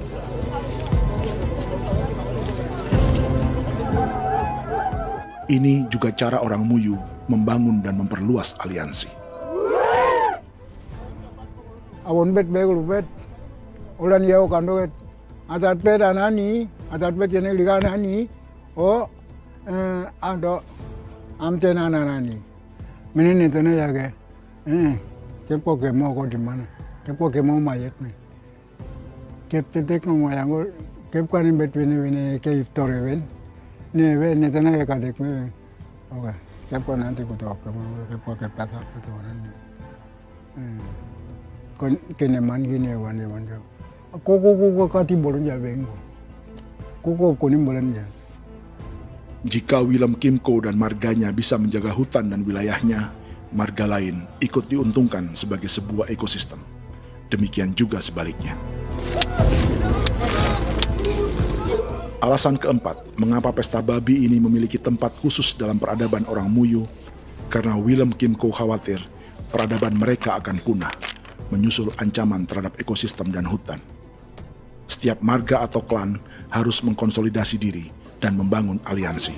Ini juga cara orang Muyu membangun dan memperluas aliansi. Awon bet begul bet, ulan yau kando bet, asat bet anani, asat bet jene liga anani, ado amten anani, menini tene ya ke, kepo ke mau kau di mana? Kepo ke mau mayat nih. Kep tetek mau yang gue, kep kan bet wini ke iftore wen, nih wen nih tanah ya kadek nih. Oke, kep kan nanti ku tahu kamu kepo ke pasar itu orang nih. Kon kene man gini wan jo. Koko kati bolon ya bengo. Koko kuning bolon ya. Jika Willem Kimco dan marganya bisa menjaga hutan dan wilayahnya, marga lain ikut diuntungkan sebagai sebuah ekosistem. Demikian juga sebaliknya. Alasan keempat, mengapa pesta babi ini memiliki tempat khusus dalam peradaban orang Muyu, karena Willem Kim Ko khawatir peradaban mereka akan punah, menyusul ancaman terhadap ekosistem dan hutan. Setiap marga atau klan harus mengkonsolidasi diri dan membangun aliansi.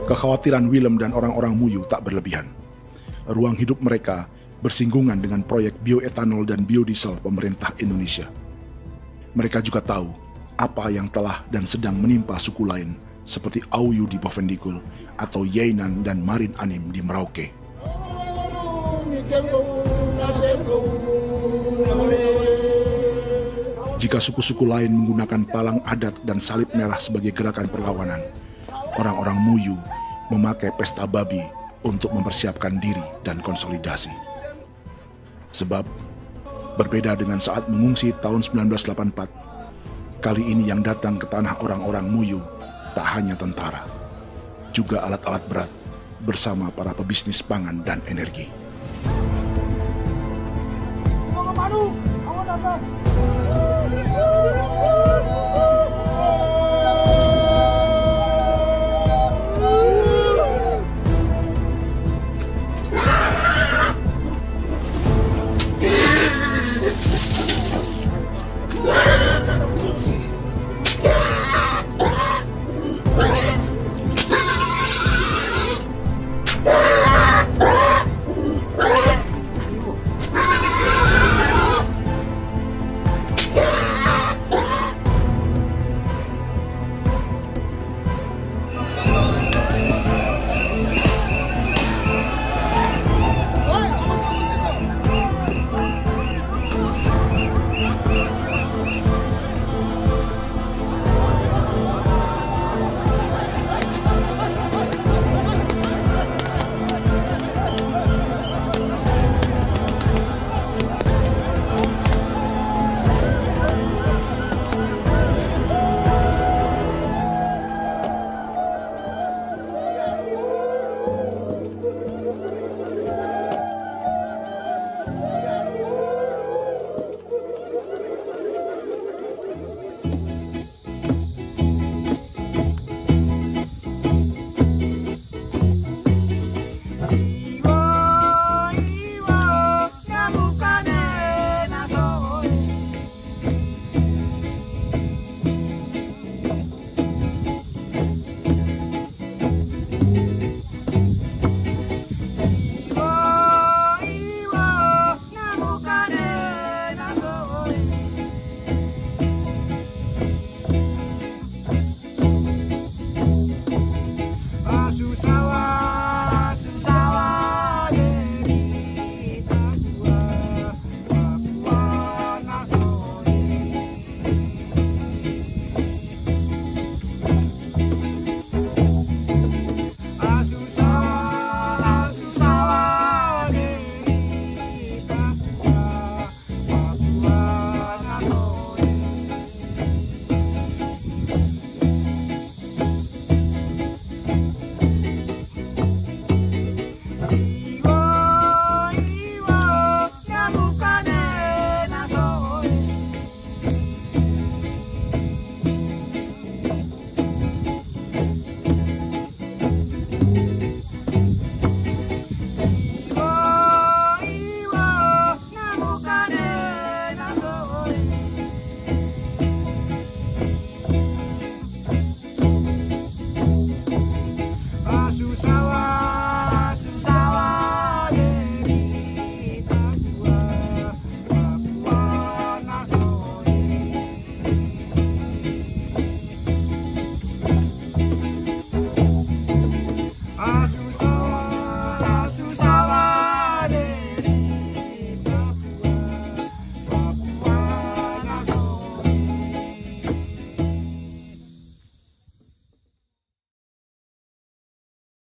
Kekhawatiran Willem dan orang-orang Muyu tak berlebihan. Ruang hidup mereka bersinggungan dengan proyek bioetanol dan biodiesel pemerintah Indonesia. Mereka juga tahu apa yang telah dan sedang menimpa suku lain seperti Auyu di Bovendigul atau Yainan dan Marin Anim di Merauke. Jika suku-suku lain menggunakan palang adat dan salib merah sebagai gerakan perlawanan, orang-orang Muyu memakai pesta babi untuk mempersiapkan diri dan konsolidasi. Sebab, berbeda dengan saat mengungsi tahun 1984, kali ini yang datang ke tanah orang-orang Muyu tak hanya tentara, juga alat-alat berat bersama para pebisnis pangan dan energi.